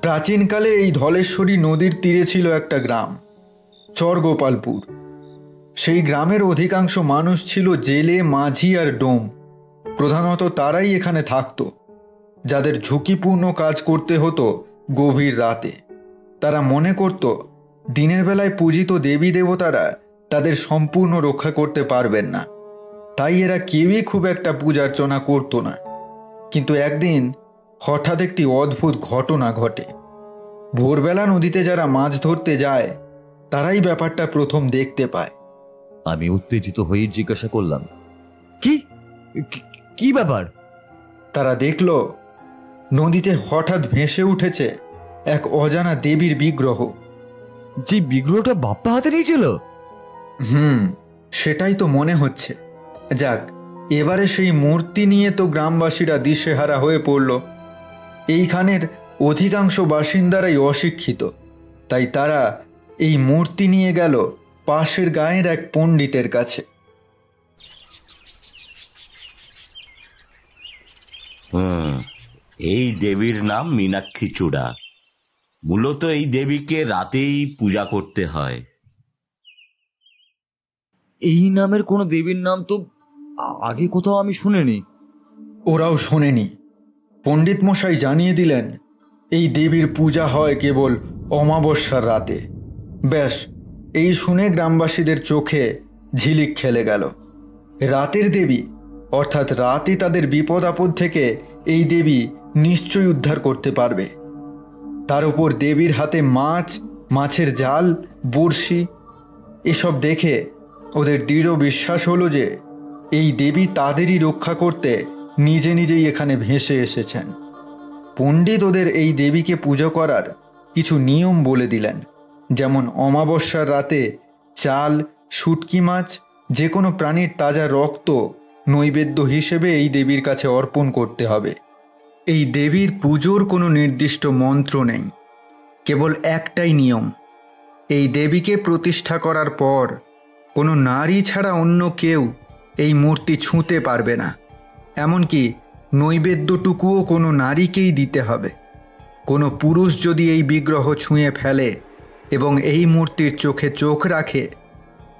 প্রাচীনকালে এই ধলেশ্বরী নদীর তীরে ছিল একটা গ্রাম, চরগোপালপুর। সেই গ্রামের অধিকাংশ মানুষ ছিল জেলে, মাঝি আর ডোম। প্রধানত তারাই এখানে থাকত, যাদের ঝুঁকিপূর্ণ কাজ করতে হতো গভীর রাতে। তারা মনে করত দিনের বেলায় পূজিত দেবী দেবতারা তাদের সম্পূর্ণ রক্ষা করতে পারবেন না, তাই এরা কেউই খুব একটা পূজার্চনা করত না। কিন্তু একদিন হঠাৎ একটি অদ্ভুত ঘটনা ঘটে। ভোরবেলা নদীতে যারা মাছ ধরতে যায় তারাই ব্যাপারটা প্রথম দেখতে পায়। আমি উত্তেজিত হয়ে জিজ্ঞাসা করলাম, কি ব্যাপার? তারা দেখল নদীতে হঠাৎ ভেসে উঠেছে এক অজানা দেবীর বিগ্রহ। যে বিগ্রহটা বাপ্পা হাতে নিয়েছিল? সেটাই তো মনে হচ্ছে। যাক, এবারে সেই মূর্তি নিয়ে তো গ্রামবাসীরা দিশেহারা হয়ে পড়ল। এইখানের অধিকাংশ বাসিন্দারাই অশিক্ষিত, তাই তারা এই মূর্তি নিয়ে গেল পাশের গাঁয়ের এক পণ্ডিতের কাছে। এই দেবীর নাম মীনাক্ষী চূড়া। মূলত এই দেবীকে রাতেই পূজা করতে হয়। এই নামের কোনো দেবীর নাম তো আগে কোথাও আমি শুনিনি। ওরাও শোনেনি। পণ্ডিত মশাই জানিয়ে দিলেন এই দেবীর পূজা হয় কেবল অমাবস্যার রাতে। ব্যাস, এই শুনে গ্রামবাসীদের চোখে ঝিলিক খেলে গেল। রাতের দেবী, অর্থাৎ রাতে তাদের বিপদ আপদ থেকে এই দেবী নিশ্চয়ই উদ্ধার করতে পারবে। তার উপর দেবীর হাতে মাছ, মাছের জাল, বড়শি, এসব দেখে ওদের দৃঢ় বিশ্বাস হলো যে এই দেবী তাদেরই রক্ষা করতে নিজে নিজেই এখানে ভেসে এসেছেন। পণ্ডিত ওদের এই দেবীকে পুজো করার কিছু নিয়ম বলে দিলেন, যেমন অমাবস্যার রাতে চাল, শুটকি মাছ, যে কোনো প্রাণীর তাজা রক্ত নৈবেদ্য হিসেবে এই দেবীর কাছে অর্পণ করতে হবে। এই দেবীর পুজোর কোনো নির্দিষ্ট মন্ত্র নেই, কেবল একটাই নিয়ম, এই দেবীকে প্রতিষ্ঠা করার পর কোনো নারী ছাড়া অন্য কেউ এই মূর্তি ছুঁতে পারবে না। এমনকি নৈবেদ্যটুকুও কোনো নারীকেই দিতে হবে। কোনো পুরুষ যদি এই বিগ্রহ ছুঁয়ে ফেলে এবং এই মূর্তির চোখে চোখ রাখে,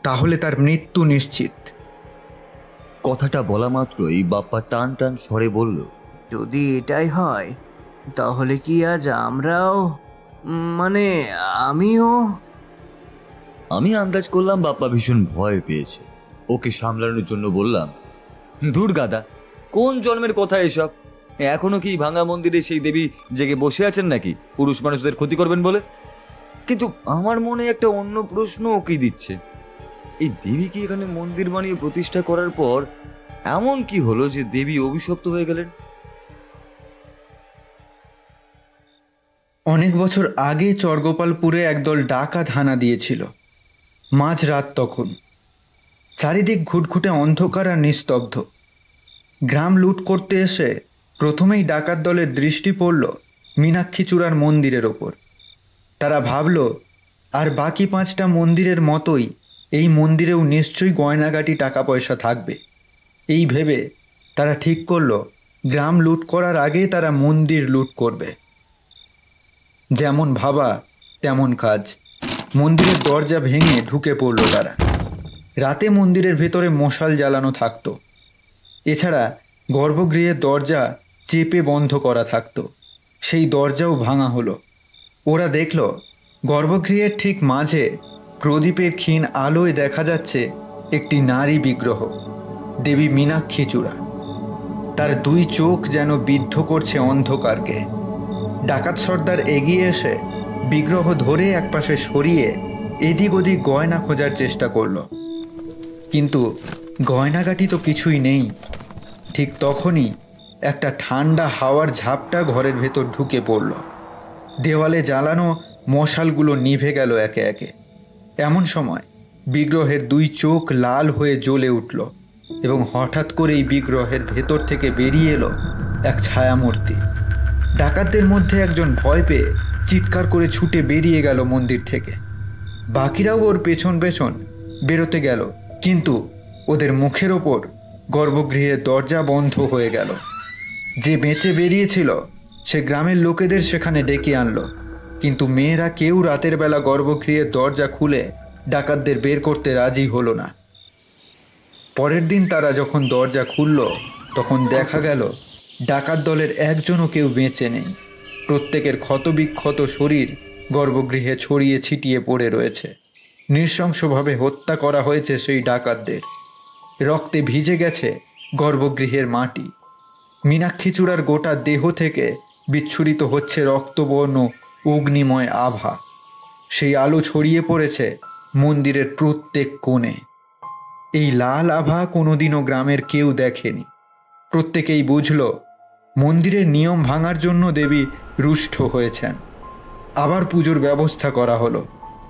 তাহলে তার মৃত্যু নিশ্চিত। কথাটা বলা মাত্রই বাপ্পা টান টান স্বরে বলল, যদি এটাই হয় তাহলে কি আজ আমরাও, আমিও? আমি আন্দাজ করলাম বাপ্পা ভীষণ ভয় পেয়েছে। ওকে সামলানোর জন্য বললাম, ধুর গাদা, কোন জন্মের কথা এসব? এখনো কি ভাঙা মন্দিরে সেই দেবী জেগে বসে আছেন নাকি পুরুষ মানুষদের ক্ষতি করবেন বলে? কিন্তু আমার মনে একটা অন্য প্রশ্ন ওকে দিচ্ছে, এই দেবী কি এখানে মন্দির বানিয়ে প্রতিষ্ঠা করার পর এমন কি হলো যে দেবী অভিশপ্ত হয়ে গেলেন? অনেক বছর আগে চরগোপালপুরে একদল ডাকাত হানা দিয়েছিল। মাঝরাত তখন, চারিদিক ঘুটঘুটে অন্ধকার আর নিস্তব্ধ। গ্রাম লুট করতে এসে প্রথমেই ডাকাত দলের দৃষ্টি পড়ল মীনাক্ষী চূড়ার মন্দিরের ওপর। তারা ভাবল আর বাকি 5টা মন্দিরের মতোই এই মন্দিরেও নিশ্চয়ই গয়নাগাটি টাকা পয়সা থাকবে। এই ভেবে তারা ঠিক করলো গ্রাম লুট করার আগে তারা মন্দির লুট করবে। যেমন ভাবা তেমন কাজ। মন্দিরের দরজা ভেঙে ঢুকে পড়ল তারা। রাতে মন্দিরের ভেতরে মশাল জ্বালানো থাকতো। এছাড়া গর্ভগৃহের দরজা চেপে বন্ধ করা থাকতো, সেই দরজাও ভাঙা হলো। ওরা দেখল গর্ভগৃহের ঠিক মাঝে প্রদীপের ক্ষীণ আলোয় দেখা যাচ্ছে একটি নারী বিগ্রহ, দেবী মীনাক্ষী চূড়া। তার দুই চোখ যেন বিদ্ধ করছে অন্ধকারকে। ডাকাত সর্দার এগিয়ে এসে বিগ্রহ ধরে একপাশে সরিয়ে এদিক ওদিক গয়না খোঁজার চেষ্টা করল, কিন্তু গয়নাগাটি তো কিছুই নেই। ঠিক তখনই একটা ঠান্ডা হাওয়ার ঝাপটা ঘরের ভেতর ঢুকে পড়ল। দেওয়ালে জ্বালানো মশালগুলো নিভে গেল একে একে। এমন সময় বিগ্রহের দুই চোখ লাল হয়ে জ্বলে উঠল এবং হঠাৎ করেই বিগ্রহের ভেতর থেকে বেরিয়ে এলো এক ছায়ামূর্তি। ডাকাতদের মধ্যে একজন ভয় পেয়ে চিৎকার করে ছুটে বেরিয়ে গেল মন্দির থেকে। বাকিরাও ওর পেছন পেছন বেরোতে গেল, কিন্তু ওদের মুখের ওপর গর্ভগৃহের দরজা বন্ধ হয়ে গেল। যে বেঁচে বেরিয়েছিল সে গ্রামের লোকেদের সেখানে ডেকে আনলো, কিন্তু মেয়েরা কেউ রাতের বেলা গর্ভগৃহের দরজা খুলে ডাকাতদের বের করতে রাজি হলো না। পরের দিন তারা যখন দরজা খুলল তখন দেখা গেল ডাকাত দলের একজনও কেউ বেঁচে নেই। প্রত্যেকের ক্ষতবিক্ষত শরীর গর্ভগৃহে ছড়িয়ে ছিটিয়ে পড়ে রয়েছে। নৃশংসভাবে হত্যা করা হয়েছে সেই ডাকাতদের। রক্তে ভিজে গেছে গর্ভগৃহের মাটি। মীনাক্ষী চূড়ার গোটা দেহ থেকে বিচ্ছুরিত হচ্ছে রক্তবর্ণ অগ্নিময় আভা। সেই আলো ছড়িয়ে পড়েছে মন্দিরের প্রত্যেক কোণে। এই লাল আভা কোনোদিনও গ্রামের কেউ দেখেনি। প্রত্যেকেই বুঝল মন্দিরের নিয়ম ভাঙার জন্য দেবী রুষ্ট হয়েছেন। আবার পুজোর ব্যবস্থা করা হলো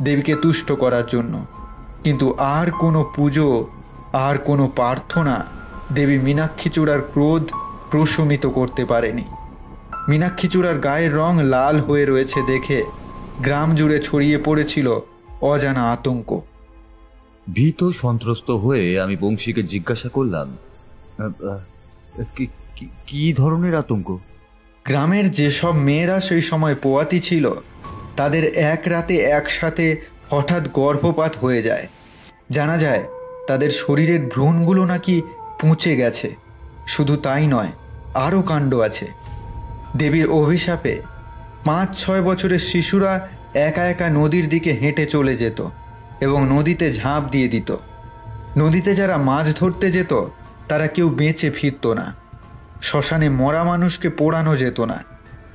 দেবীকে তুষ্ট করার জন্য, কিন্তু আর কোনো পুজো, আর কোনো প্রার্থনা দেবী মীনাক্ষী চূড়ার ক্রোধ প্রশমিত করতে পারেনি। মীনাক্ষী চূড়ার গায়ের রং লাল হয়ে রয়েছে দেখে গ্রাম জুড়ে ছড়িয়ে পড়েছিল অজানা আতঙ্ক। ভীত সন্ত্রস্ত হয়ে আমি বংশীকে জিজ্ঞাসা করলাম, কি ধরনের আতঙ্ক? গ্রামের যেসব মেয়েরা সেই সময় পোয়াতি ছিল তাদের এক রাতে একসাথে হঠাৎ গর্ভপাত হয়ে যায়। জানা যায় তাদের শরীরের ভ্রূণগুলো নাকি পচে গেছে। শুধু তাই নয়, আরও কাণ্ড আছে। দেবীর অভিশাপে 5-6 বছরের শিশুরা একা একা নদীর দিকে হেঁটে চলে যেত এবং নদীতে ঝাঁপ দিয়ে দিত। নদীতে যারা মাছ ধরতে যেত তারা কেউ বেঁচে ফিরত না। শ্মশানে মরা মানুষকে পোড়ানো যেত না।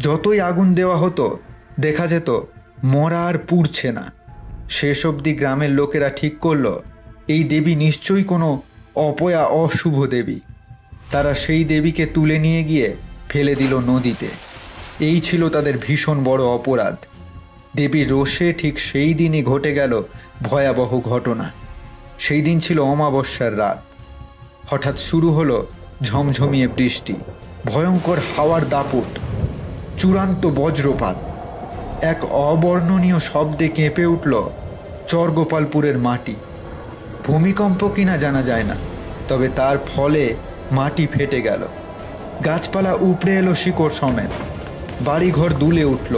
যতই আগুন দেওয়া হতো দেখা যেত মরা আর পুড়ছে না। শেষ অবধি গ্রামের লোকেরা ঠিক করল এই দেবী নিশ্চয়ই কোনো অপয়া অশুভ দেবী। তারা সেই দেবীকে তুলে নিয়ে গিয়ে ফেলে দিল নদীতে। এই ছিল তাদের ভীষণ বড় অপরাধ। দেবীর রোষে ঠিক সেই দিনই ঘটে গেল ভয়াবহ ঘটনা। সেই দিন ছিল অমাবস্যার রাত। হঠাৎ শুরু হলো ঝমঝমিয়ে বৃষ্টি, ভয়ঙ্কর হাওয়ার দাপট, চূড়ান্ত বজ্রপাত। এক অবর্ণনীয় শব্দে কেঁপে উঠল চরগোপালপুরের মাটি। ভূমিকম্প কিনা জানা যায় না, তবে তার ফলে মাটি ফেটে গেল। গাছপালা উপড়ে এলো শিকড় সমেত। বাড়িঘর দুলে উঠল।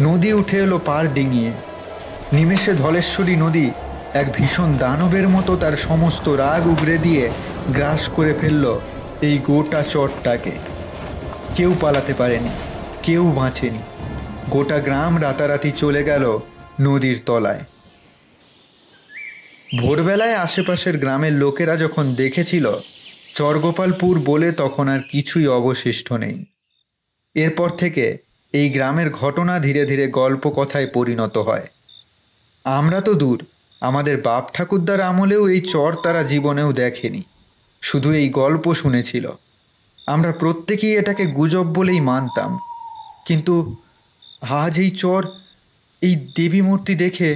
নদী উঠে এলো পাড় ডিঙিয়ে। নিমেষে ধলেশ্বরী নদী এক ভীষণ দানবের মতো তার সমস্ত রাগ উগরে দিয়ে গ্রাস করে ফেলল এই গোটা চরটাকে। কেউ পালাতে পারেনি, কেউ বাঁচেনি। গোটা গ্রাম রাতারাতি চলে গেল নদীর তলায়। ভোরবেলায় আশেপাশের গ্রামের লোকেরা যখন দেখেছিল চরগোপালপুর বলে, তখন আর কিছুই অবশিষ্ট নেই। এরপর থেকে এই গ্রামের ঘটনা ধীরে ধীরে গল্প কথায় পরিণত হয়। আমরা তো দূর, আমাদের বাপ ঠাকুরদার আমলেও এই চর তারা জীবনেও দেখেনি, শুধু এই গল্প শুনেছিল। আমরা প্রত্যেকেই এটাকে গুজব বলেই মানতাম। কিন্তু আজ এই চর, এই দেবী মূর্তি দেখে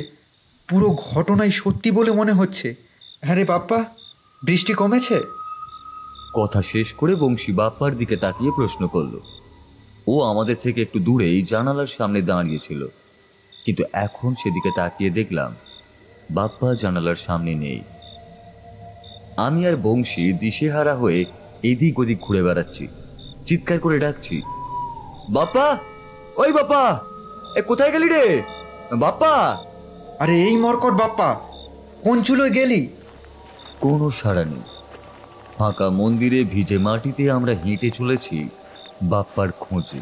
পুরো ঘটনাই সত্যি বলে মনে হচ্ছে। হ্যাঁ রে বাপ্পা, বৃষ্টি কমেছে? কথা শেষ করে বংশী বাপ্পার দিকে তাকিয়ে প্রশ্ন করল। ও আমাদের থেকে একটু দূরেই জানালার সামনে দাঁড়িয়েছিল, কিন্তু এখন সেদিকে তাকিয়ে দেখলাম বাপ্পা জানালার সামনে নেই। আমি আর বংশী দিশেহারা হয়ে এদিক ওদিক ঘুরে বেড়াচ্ছি, চিৎকার করে ডাকছি, বাপ্পা, ওই বাপ্পা, কোথায় গেলি রে বাপ্পা? আরে এই মরকট বাপ্পা, কোন চুলোয় গেলি? কোনো সাড়া নেই। ফাঁকা মন্দিরে ভিজে মাটিতে আমরা হেঁটে চলেছি বাপ্পার খোঁজে।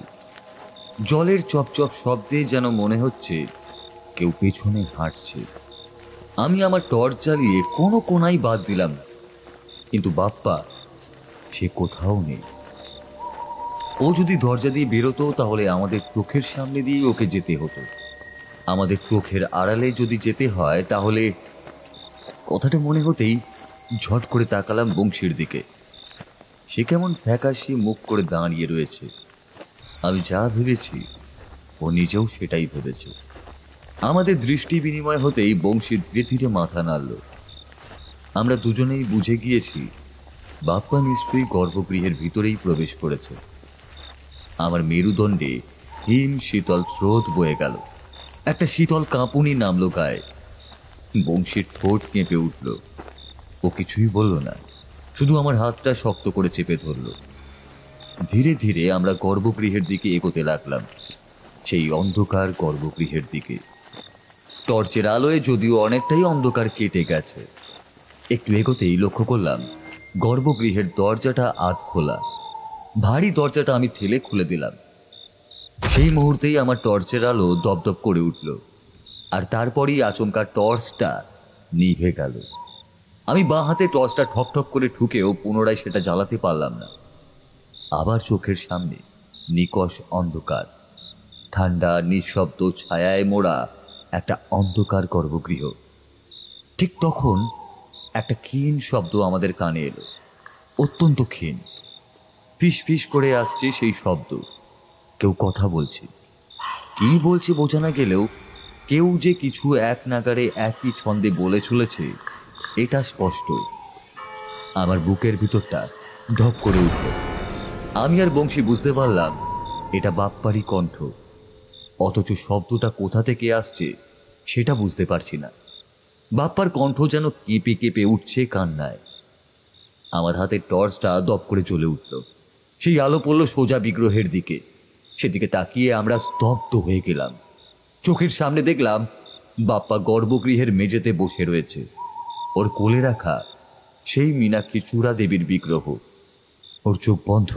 জলের চপচপ শব্দে যেন মনে হচ্ছে কেউ পেছনে হাঁটছে। আমি আমার টর্চ জ্বালিয়ে কোনো কোনাই বাদ দিলাম, কিন্তু বাপ্পা সে কোথাও নেই। ও যদি দরজা দিয়ে বেরোতো তাহলে আমাদের চোখের সামনে দিয়ে ওকে যেতে হতো। আমাদের চোখের আড়ালে যদি যেতে হয় তাহলে, কথাটা মনে হতেই ঝট করে তাকালাম বংশীর দিকে। সে কেমন ফ্যাকাশে মুখ করে দাঁড়িয়ে রয়েছে। আমি যা ভেবেছি ও নিজেও সেটাই ভেবেছে। আমাদের দৃষ্টি বিনিময় হতেই বংশী ধীরে ধীরে মাথা নাড়ল। আমরা দুজনেই বুঝে গিয়েছি বাপ্পা নিশ্চয়ই গর্ভগৃহের ভিতরেই প্রবেশ করেছে। আমার মেরুদণ্ডে হিম শীতল স্রোত বয়ে গেল। একটা শীতল কাঁপুনি নামলো গায়ে। বংশীর ঠোঁট কেঁপে উঠল। ও কিছুই বলল না, শুধু আমার হাতটা শক্ত করে চেপে ধরল। ধীরে ধীরে আমরা গর্ভগৃহের দিকে এগোতে লাগলাম, সেই অন্ধকার গর্ভগৃহের দিকে। টর্চের আলোয় যদিও অনেকটাই অন্ধকার কেটে গেছে। একটু এগোতেই লক্ষ্য করলাম গর্ভগৃহের দরজাটা আধ খোলা। ভারী দরজাটা আমি ঠেলে খুলে দিলাম। সেই মুহূর্তেই আমার টর্চের আলো দপদপ করে উঠল, আর তারপরই আচমকা টর্চটা নিভে গেল। আমি বাঁ হাতে টর্চটা ঠকঠক করে ঠুকেও পুনরায় সেটা জ্বালাতে পারলাম না। আবার চোখের সামনে নিকষ অন্ধকার, ঠান্ডা নিঃশব্দ ছায়ায় মোড়া একটা অন্ধকার গর্ভগৃহ। ঠিক তখন একটা ক্ষীণ শব্দ আমাদের কানে এলো, অত্যন্ত ক্ষীণ। ফিস ফিস করে আসছে সেই শব্দ। কেউ কথা বলছে। কি বলছে বোঝা না গেলেও কেউ যে কিছু এক নাগারে একই ছন্দে বলে চলেছে এটা স্পষ্ট। আমার বুকের ভিতরটা ধপ করে উঠল। আমি আর বংশী বুঝতে পারলাম এটা বাপ্পারই কণ্ঠ, অথচ শব্দটা কোথা থেকে আসছে সেটা বুঝতে পারছি না। বাপ্পার কণ্ঠ যেন কেঁপে কেঁপে উঠছে কান্নায়। আমার হাতের টর্চটা দপ করে জ্বলে উঠল। সেই আলো পড়ল সোজা বিগ্রহের দিকে। সেদিকে তাকিয়ে আমরা স্তব্ধ হয়ে গেলাম। চোখের সামনে দেখলাম বাপ্পা গর্ভগৃহের মেঝেতে বসে রয়েছে। ওর কোলে রাখা সেই মীনাক্ষী চূড়া দেবীর বিগ্রহ। ওর চোখ বন্ধ,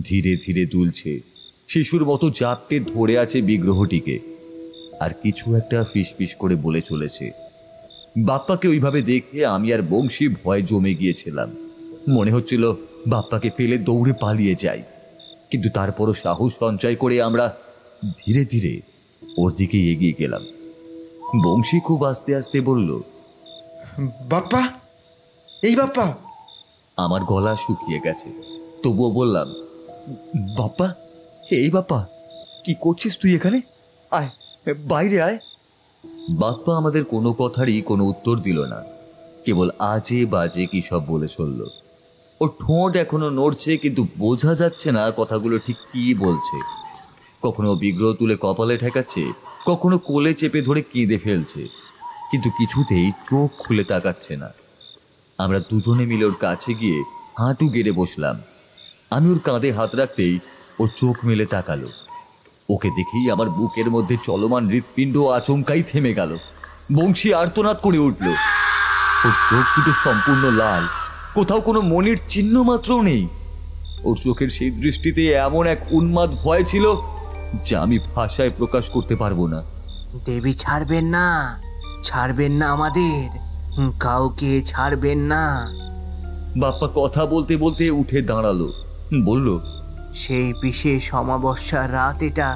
ধীরে ধীরে দুলছে, শিশুর মতো জাপটে ধরে আছে বিগ্রহটিকে, আর কিছু একটা ফিসফিস করে বলে চলেছে। বাপ্পাকে ওইভাবে দেখে আমি আর বংশী ভয় জমে গিয়েছিলাম। মনে হচ্ছিল বাপ্পাকে ফেলে দৌড়ে পালিয়ে যাই, কিন্তু তারপরও সাহস সঞ্চয় করে আমরা ধীরে ধীরে ওর দিকে এগিয়ে গেলাম। বংশী খুব আস্তে আস্তে বলল, বাপ্পা, এই বাপ্পা। আমার গলা শুকিয়ে গেছে, তবুও বললাম, বাপ্পা, এই বাপ্পা, কি করছিস তুই এখানে? আয়, বাইরে আয়। বাপ্পা আমাদের কোনো কথারই কোনো উত্তর দিল না, কেবল আজে বাজে কি সব বলে চলল। ওর ঠোঁট এখনো নড়ছে, কিন্তু বোঝা যাচ্ছে না কথাগুলো ঠিক কি বলছে। কখনো বিগ্রহ তুলে কপালে ঠেকাচ্ছে, কখনো কোলে চেপে ধরে কেঁদে ফেলছে, কিন্তু কিছুতেই চোখ খুলে তাকাচ্ছে না। আমরা দুজনে মিলে ওর কাছে গিয়ে হাঁটু গেড়ে বসলাম। আমি ওর কাঁধে হাত রাখতেই ওর চোখ মেলে তাকালো। ওকে দেখেই আমার বুকের মধ্যে চলমান হৃৎপিণ্ড আচমকাই থেমে গেল। বংশী আর্তনাদ করে উঠল। ওর চোখ দুটো সম্পূর্ণ লাল, কোথাও কোনো মনের চিহ্ন মাত্রও নেই। ওর চোখের সেই দৃষ্টিতে এমন এক উন্মাদ ভয় ছিল যা আমি ভাষায় প্রকাশ করতে পারবো না। দেবী ছাড়বেন না, ছাড়বেন না আমাদের, কাউকে ছাড়বেন না। বাপ্পা কথা বলতে বলতে উঠে দাঁড়ালো, বলল, সেই বিশেষ অমাবস্যার রাত এটা,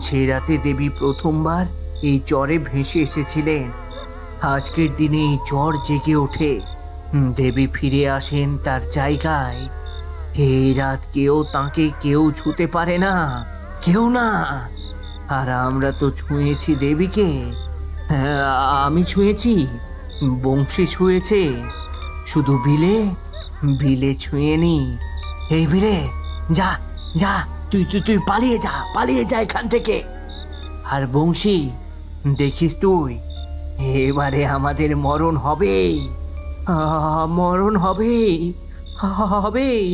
যে রাতে দেবী প্রথমবার এই চরে ভেসে এসেছিলেন। আজকের দিনে এই চর জেগে ওঠে, দেবী ফিরে আসেন তার জায়গায়। এই রাত তাকে কেউ ছুঁতে পারে না, কেউ না। আর আমরা তো ছুঁয়েছি দেবীকে। আমি ছুঁয়েছি, বংশী ছুঁয়েছে, শুধু বিলে ছুঁয়েনি। এই বিলে, যা যা, তুই পালিয়ে যা এখান থেকে। আর বংশী, দেখিস তুই এবারে আমাদের মরণ হবেই, মরণ হবেই, হবেই।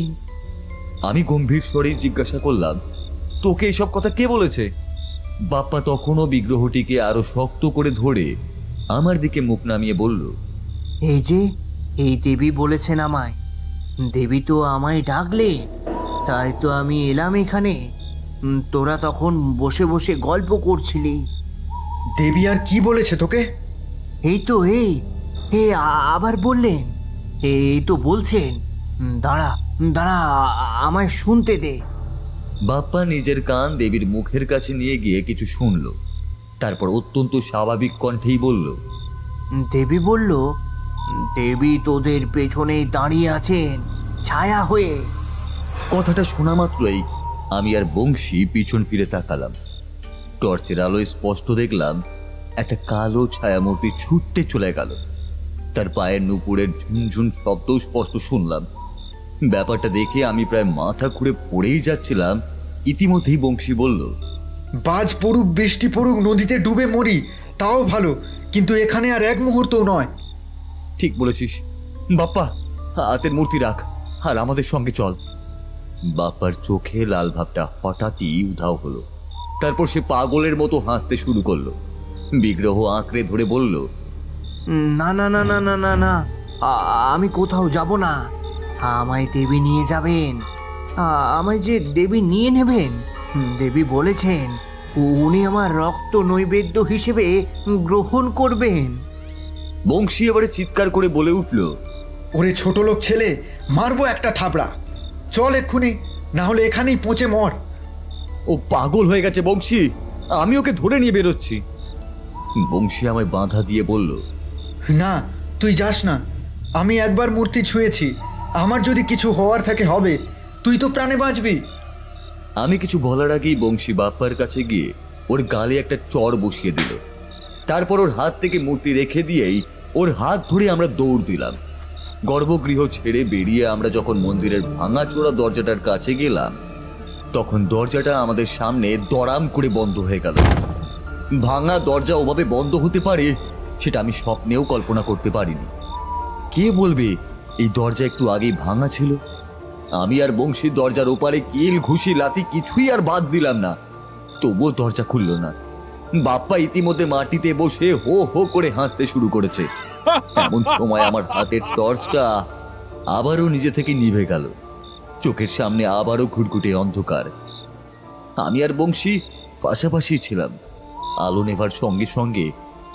আমি গম্ভীর স্বরে জিজ্ঞাসা করলাম, তোকে এসব কথা কে বলেছে? বাপ্পা তখনও বিগ্রহটিকে আরো শক্ত করে ধরে আমার দিকে মুখ নামিয়ে বলল, এই যে এই দেবী বলেছেন আমায়, দেবী তো আমায় ডাকলে, তাই তো আমি এলাম এখানে। তোরা তখন বসে বসে গল্প করছিলি। দেবী আর কি বলেছে তোকে? এই তো এই আবার বললেন, এই তো বলছেন। দাঁড়া দাঁড়া, আমায় শুনতে দে। বাপ্পা নিজের কান দেবীর মুখের কাছে নিয়ে গিয়ে কিছু শুনল, তারপর অত্যন্ত স্বাভাবিক কণ্ঠেই বলল, দেবী বলল, দেবী তোদের পেছনে দাঁড়িয়ে আছেন ছায়া হয়ে। কথাটা শোনা মাত্রই আমি আর বংশী পিছন ফিরে তাকালাম। টর্চের আলোয় স্পষ্ট দেখলাম একটা কালো ছায়ামূর্তি ছুটতে চলে গেল। তার পায়ের নুপুরের ঝুনঝুন শব্দও স্পষ্ট শুনলাম। ব্যাপারটা দেখে আমি প্রায় মাথা ঘুরে পড়েই যাচ্ছিলাম। ইতিমধ্যেই বংশী বলল, বাজ পড়ুক, বৃষ্টি পড়ুক, নদীতে ডুবে মরি তাও ভালো, কিন্তু এখানে আর এক মুহূর্তও নয়। ঠিক বলেছিস বাপ্পা, হাতের মূর্তি রাখ আর আমাদের সঙ্গে চল। বাপ্পার চোখে লাল ভাবটা হঠাৎই উধাও হলো। তারপর সে পাগলের মতো হাসতে শুরু করলো। বিগ্রহ আঁকড়ে ধরে বলল, না না না না না না না, আমি কোথাও যাব না। আমায় দেবী নিয়ে যাবেন, আমায় যে দেবী নিয়ে নেবেন। দেবী বলেছেন উনি আমার রক্ত নৈবেদ্য হিসেবে গ্রহণ করবেন। বংশী এবারে চিৎকার করে বলে উঠল, ওরে ছোট লোক ছেলে, মারবো একটা থাবড়া, চল এক্ষুনি, না হলে এখানেই পচে মর। ও পাগল হয়ে গেছে বংশী, আমি ওকে ধরে নিয়ে বেরোচ্ছি। বংশী আমায় বাঁধা দিয়ে বলল, না তুই যাস না, আমি একবার মূর্তি ছুঁয়েছি, আমার যদি কিছু হওয়ার থাকে হবে, তুই তো প্রাণে বাঁচবি। আমি কিছু বলার আগেই বংশী বাপ্পার কাছে গিয়ে ওর গালে একটা চড় বসিয়ে দিল। তারপর ওর হাত থেকে মূর্তি রেখে দিয়েই ওর হাত ধরে আমরা দৌড় দিলাম। গর্ভগৃহ ছেড়ে বেরিয়ে আমরা যখন মন্দিরের ভাঙাচোরা দরজাটার কাছে গেলাম, তখন দরজাটা আমাদের সামনে দড়াম করে বন্ধ হয়ে গেল। ভাঙা দরজা ওভাবে বন্ধ হতে পারে সেটা আমি স্বপ্নেও কল্পনা করতে পারিনি। কে বলবে এই দরজা একটু আগেই ভাঙা ছিল? আমি আর বংশী দরজার ওপারে কিল ঘুষি লাথি কিছুই আর বাদ দিলাম না, তবুও দরজা খুলল না। বাপ্পা ইতিমধ্যে মাটিতে বসে হো হো করে হাসতে শুরু করেছে। এমন সময় আমার হাতের টর্চটা আবারও নিজে থেকে নিভে গেল। চোখের সামনে আবারও ঘুটঘুটে অন্ধকার। আমি আর বংশী পাশাপাশি ছিলাম। আলো নেভার সঙ্গে সঙ্গে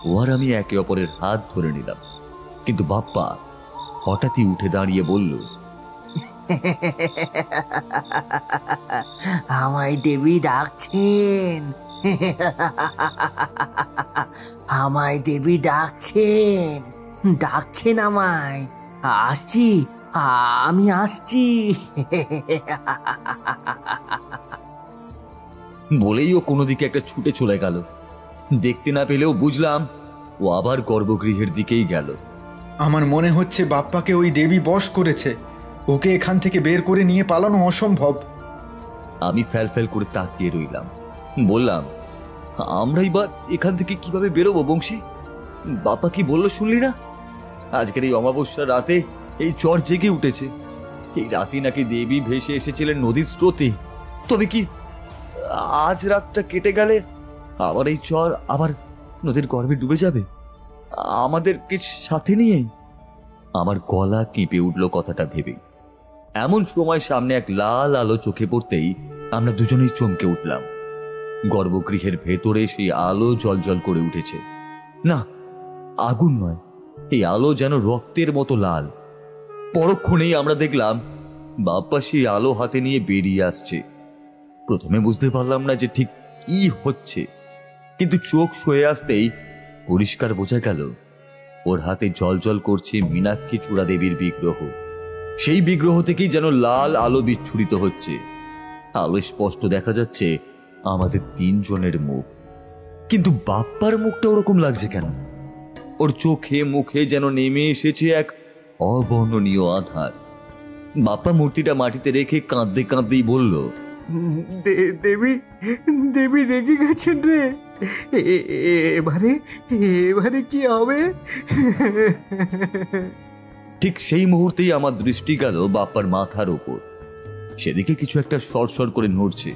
ও আর আমি একে অপরের হাত ধরে নিলাম। কিন্তু বাপ্পা হঠাৎই উঠে দাঁড়িয়ে বলল, আমায় দেবী ডাকছেন, আমায় দেবী ডাকছেন, ডাকছেন আমায়। আসছি, আমি আসছি। বলেই ও কোনো দিকে একটা ছুটে চলে গেল। দেখতে না পেলেও বুঝলাম ও আবার গর্ভগৃহের দিকেই গেল। আমার মনে হচ্ছে বাপ্পাকে ওই দেবী বশ করেছে, ওকে এখান থেকে বের করে নিয়ে পালানো অসম্ভব। আমি ফ্যাল ফ্যাল করে তাকিয়ে রইলাম। বললাম, আমরাই বা এখান থেকে কিভাবে বেরোবো বংশী? বাপ্পা কি বললো শুনলি না? আজকের এই অমাবস্যার রাতে এই চর জেগে উঠেছে। এই রাতে নাকি দেবী ভেসে এসেছিলেন নদীর স্রোতে। তবে কি আজ রাতটা কেটে গেলে আবার এই চর আবার নদীর গর্ভে ডুবে যাবে, আমাদেরকে সাথে নিয়েই? আমার গলা কেঁপে উঠল কথাটা ভেবেই। এমন সময় সামনে এক লাল আলো চোখে পড়তেই আমরা দুজনেই চমকে উঠলাম। গর্ভগৃহের ভেতরে সেই আলো জলজল করে উঠেছে। না, আগুন নয়, এই আলো যেন রক্তের মতো লাল। পরক্ষণেই আমরা দেখলাম বাপ্পা সেই আলো হাতে নিয়ে বেরিয়ে আসছে। প্রথমে বুঝতে পারলাম না যে ঠিক কি হচ্ছে, কিন্তু চোখ সয়ে আসতেই পরিষ্কার বোঝা গেল ওর হাতে জলজল করছে মীনাক্ষী চূড়া দেবীর বিগ্রহ। সেই বিগ্রহ থেকেই যেন লাল আলো বিচ্ছুরিত হচ্ছে। আলো স্পষ্ট দেখা যাচ্ছে আমাদের তিনজনের মুখ। কিন্তু বাপ্পার মুখটা ওরকম লাগছে কেন? ওর চোখে মুখে যেন নেমে এসেছে এক অবর্ণনীয় আধার। বাপ্পা মূর্তিটা মাটিতে রেখে কাঁদতে কাঁদতেই বলল, দেবী, দেবী রেগে গেছেন রে। এবারে এবারে কি হবে? ঠিক সেই মুহূর্তেই আমার দৃষ্টি গেল বাপ্পার মাথার উপর। সেদিকে কিছু একটা সরসর করে নড়ছে।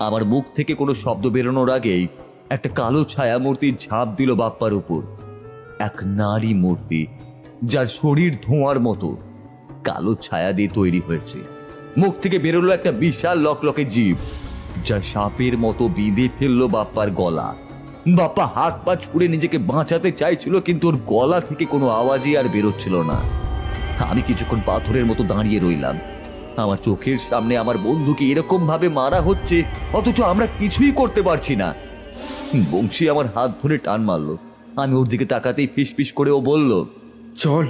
আমার মুখ থেকে কোনো শব্দ বেরোনোর আগেই একটা কালো ছায়া মূর্তি ঝাঁপ দিল বাপ্পার উপর। এক নারী মূর্তি, যার শরীর ধোঁয়ার মতো কালো ছায়া দিয়ে তৈরি হয়েছে। মুখ থেকে বেরোলো একটা বিশাল লকলকে জিভ, যা সাপের মতো বিঁধে ফেললো বাপ্পার গলা। বাপ্পা হাত পা ছুড়ে নিজেকে বাঁচাতে চাইছিল, কিন্তু ওর গলা থেকে কোনো আওয়াজই আর বেরোচ্ছিল না। আমি কিছুক্ষণ পাথরের মতো দাঁড়িয়ে রইলাম। আমার চোখের সামনে আমার বন্ধুকে এরকম ভাবে মারা হচ্ছে, অথচ আমরা কিছুই করতে পারছি না। বংশী আমার হাত ধরে টান মারলো। আমি ওর দিকে তাকাতেই ফিসফিস করে ও বলল, চল,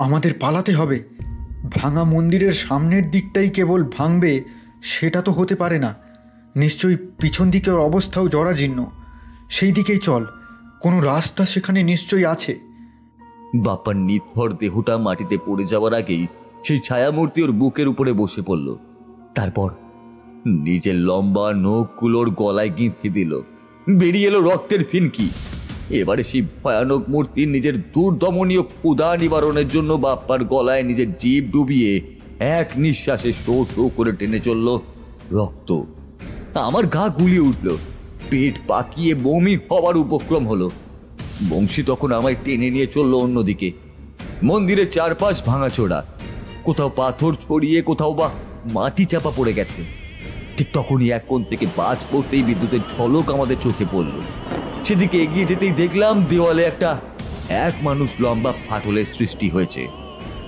আমাদের পালাতে হবে। ভাঙা মন্দিরের সামনের দিকটাই কেবল ভাঙবে সেটা তো হতে পারে না। নিশ্চয়ই পিছন দিকের অবস্থাও জরাজীর্ণ। সেই দিকেই চল, কোনো রাস্তা সেখানে নিশ্চয়ই আছে। বাপ্পার নিথর দেহটা মাটিতে পড়ে যাওয়ার আগেই সেই ছায়ামূর্তি ওর বুকের উপরে বসে পড়ল। তারপর নিজের লম্বা নখগুলোর গলায় গিঁথে দিল। বেরিয়ে এলো রক্তের ফিনকি। এবারে সেই ভয়ানক মূর্তি নিজের দুর্দমনীয় ক্ষুধা নিবারণের জন্য বাপ্পার গলায় নিজের জিভ ডুবিয়ে এক নিঃশ্বাসে শো শো করে টেনে চলল রক্ত। আমার গা গুলিয়ে উঠল, পেট পাকিয়ে বমি হওয়ার উপক্রম হলো। বংশী তখন আমায় টেনে নিয়ে চলল অন্যদিকে। মন্দিরের চারপাশ ভাঙাচোরা, কোথাও পাথর ছড়িয়ে, কোথাও বা মাটি চাপা পড়ে গেছে। ঠিক তখনই এক কোণ থেকে বাজ পড়তেই বিদ্যুতের ঝলক আমাদের চোখে পড়ল। সেদিকে এগিয়ে যেতেই দেখলাম দেওয়ালে একটা এক মানুষ লম্বা ফাটলের সৃষ্টি হয়েছে।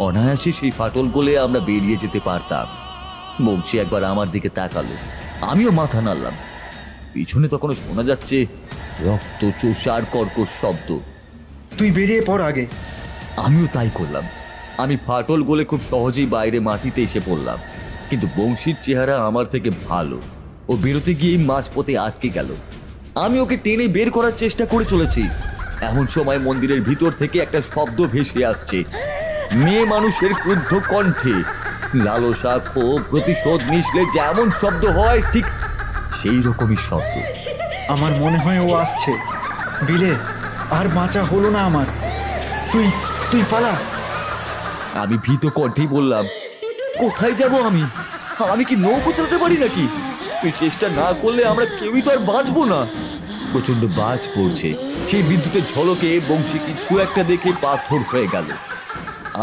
অনায়াসে সেই ফাটল গলে আমরা বেরিয়ে যেতে পারতাম। বংশী একবার আমার দিকে তাকালো, আমিও মাথা নাড়লাম। পিছনে তখন শোনা যাচ্ছে রক্ত চোষার কর্কশ শব্দ। তুই বেরিয়ে পড় আগে। আমিও তাই করলাম। আমি ফাটল গলে খুব সহজেই বাইরে মাটিতে এসে পড়লাম, কিন্তু বংশীর চেহারা আমার থেকে ভালো। ও বেরোতে গিয়েই মাঝপথে আটকে গেল। আমি ওকে টেনে বের করার চেষ্টা করে চলেছি। এমন সময় মন্দিরের ভিতর থেকে একটা শব্দ ভেসে আসছে, মেয়ে মানুষের ক্রুদ্ধ কণ্ঠে। লালসা, ক্ষোভ, প্রতিশোধ মিশলে যেমন শব্দ হয়, ঠিক সেই রকমই শব্দ। আমার মনে হয় ও আসছে। বিলে, আর বাঁচা হলো না আমার। তুই তুই পালা। আমি ভীত কণ্ঠেই বললাম, কোথায় যাব আমি? আমি কি নৌকো চালাতে পারি নাকি? তুই চেষ্টা না করলে আমরা কেউই তো আর বাঁচবো না। প্রচন্ড বাজ পড়ছে। সেই বিদ্যুতের ঝলকে বংশী কিছু একটা দেখে পাথর হয়ে গেল।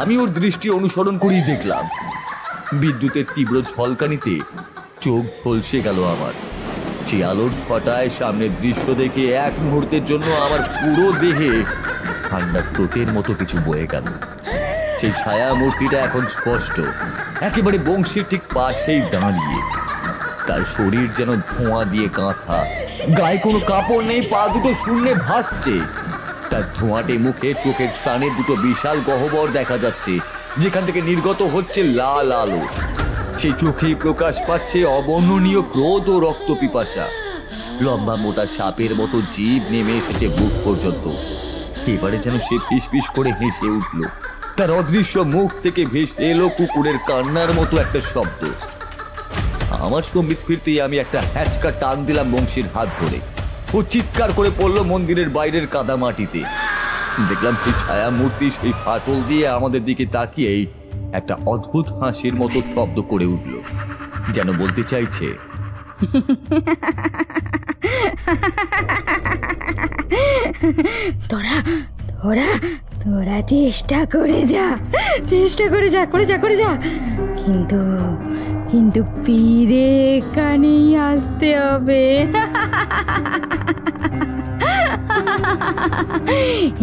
আমি ওর দৃষ্টি অনুসরণ করেই দেখলাম, বিদ্যুতের তীব্র ঝলকানিতে চোখ ঝলসে গেল আমার। সেই আলোর ছটায় সামনের দৃশ্য দেখে এক মুহূর্তের জন্য আমার পুরো দেহে ঠান্ডা স্রোতের মতো কিছু বয়ে গেল। সেই ছায়া মূর্তিটা এখন স্পষ্ট, একেবারে বংশীর ঠিক পাশেই দাঁড়িয়ে। তার শরীর যেন ধোঁয়া দিয়ে কাঁথা, গায়ে কোনো কাপড় নেই, পা দুটো শূন্যে ভাসছে। তার ধোঁয়াটে মুখে চোখের স্থানে দুটো বিশাল গহ্বর দেখা যাচ্ছে, যেখান থেকে নির্গত হচ্ছে লাল আলো। সেই চোখেই প্রকাশ পাচ্ছে অবর্ণনীয় ক্রোধ ও রক্ত পিপাসা। লম্বা মোটা সাপের মতো জিভ নেমে এসেছে বুক পর্যন্ত। এবারে যেন সে ফিসফিস করে হেসে উঠল। তার অদৃশ্য মুখ থেকে ভেসে এলো কুকুরের কান্নার মতো একটা শব্দ। আমার সম্বিত ফিরতেই আমি একটা হ্যাচকা টান দিলাম বংশীর হাত ধরে। ও চিৎকার করে পড়ল মন্দিরের বাইরের কাদা মাটিতে। দেখলাম সেই ছায়া মূর্তি সেই ফাটল দিয়ে আমাদের দিকে তাকিয়েই একটা অদ্ভুত হাসির মতো শব্দ করে উঠল, যেন বলতে চাইছে, তোরা তোরা তোরা চেষ্টা করে যা, চেষ্টা করে যা, করে যা, করে যা, কিন্তু কিন্তু ফিরে এখানেই আসতে হবে।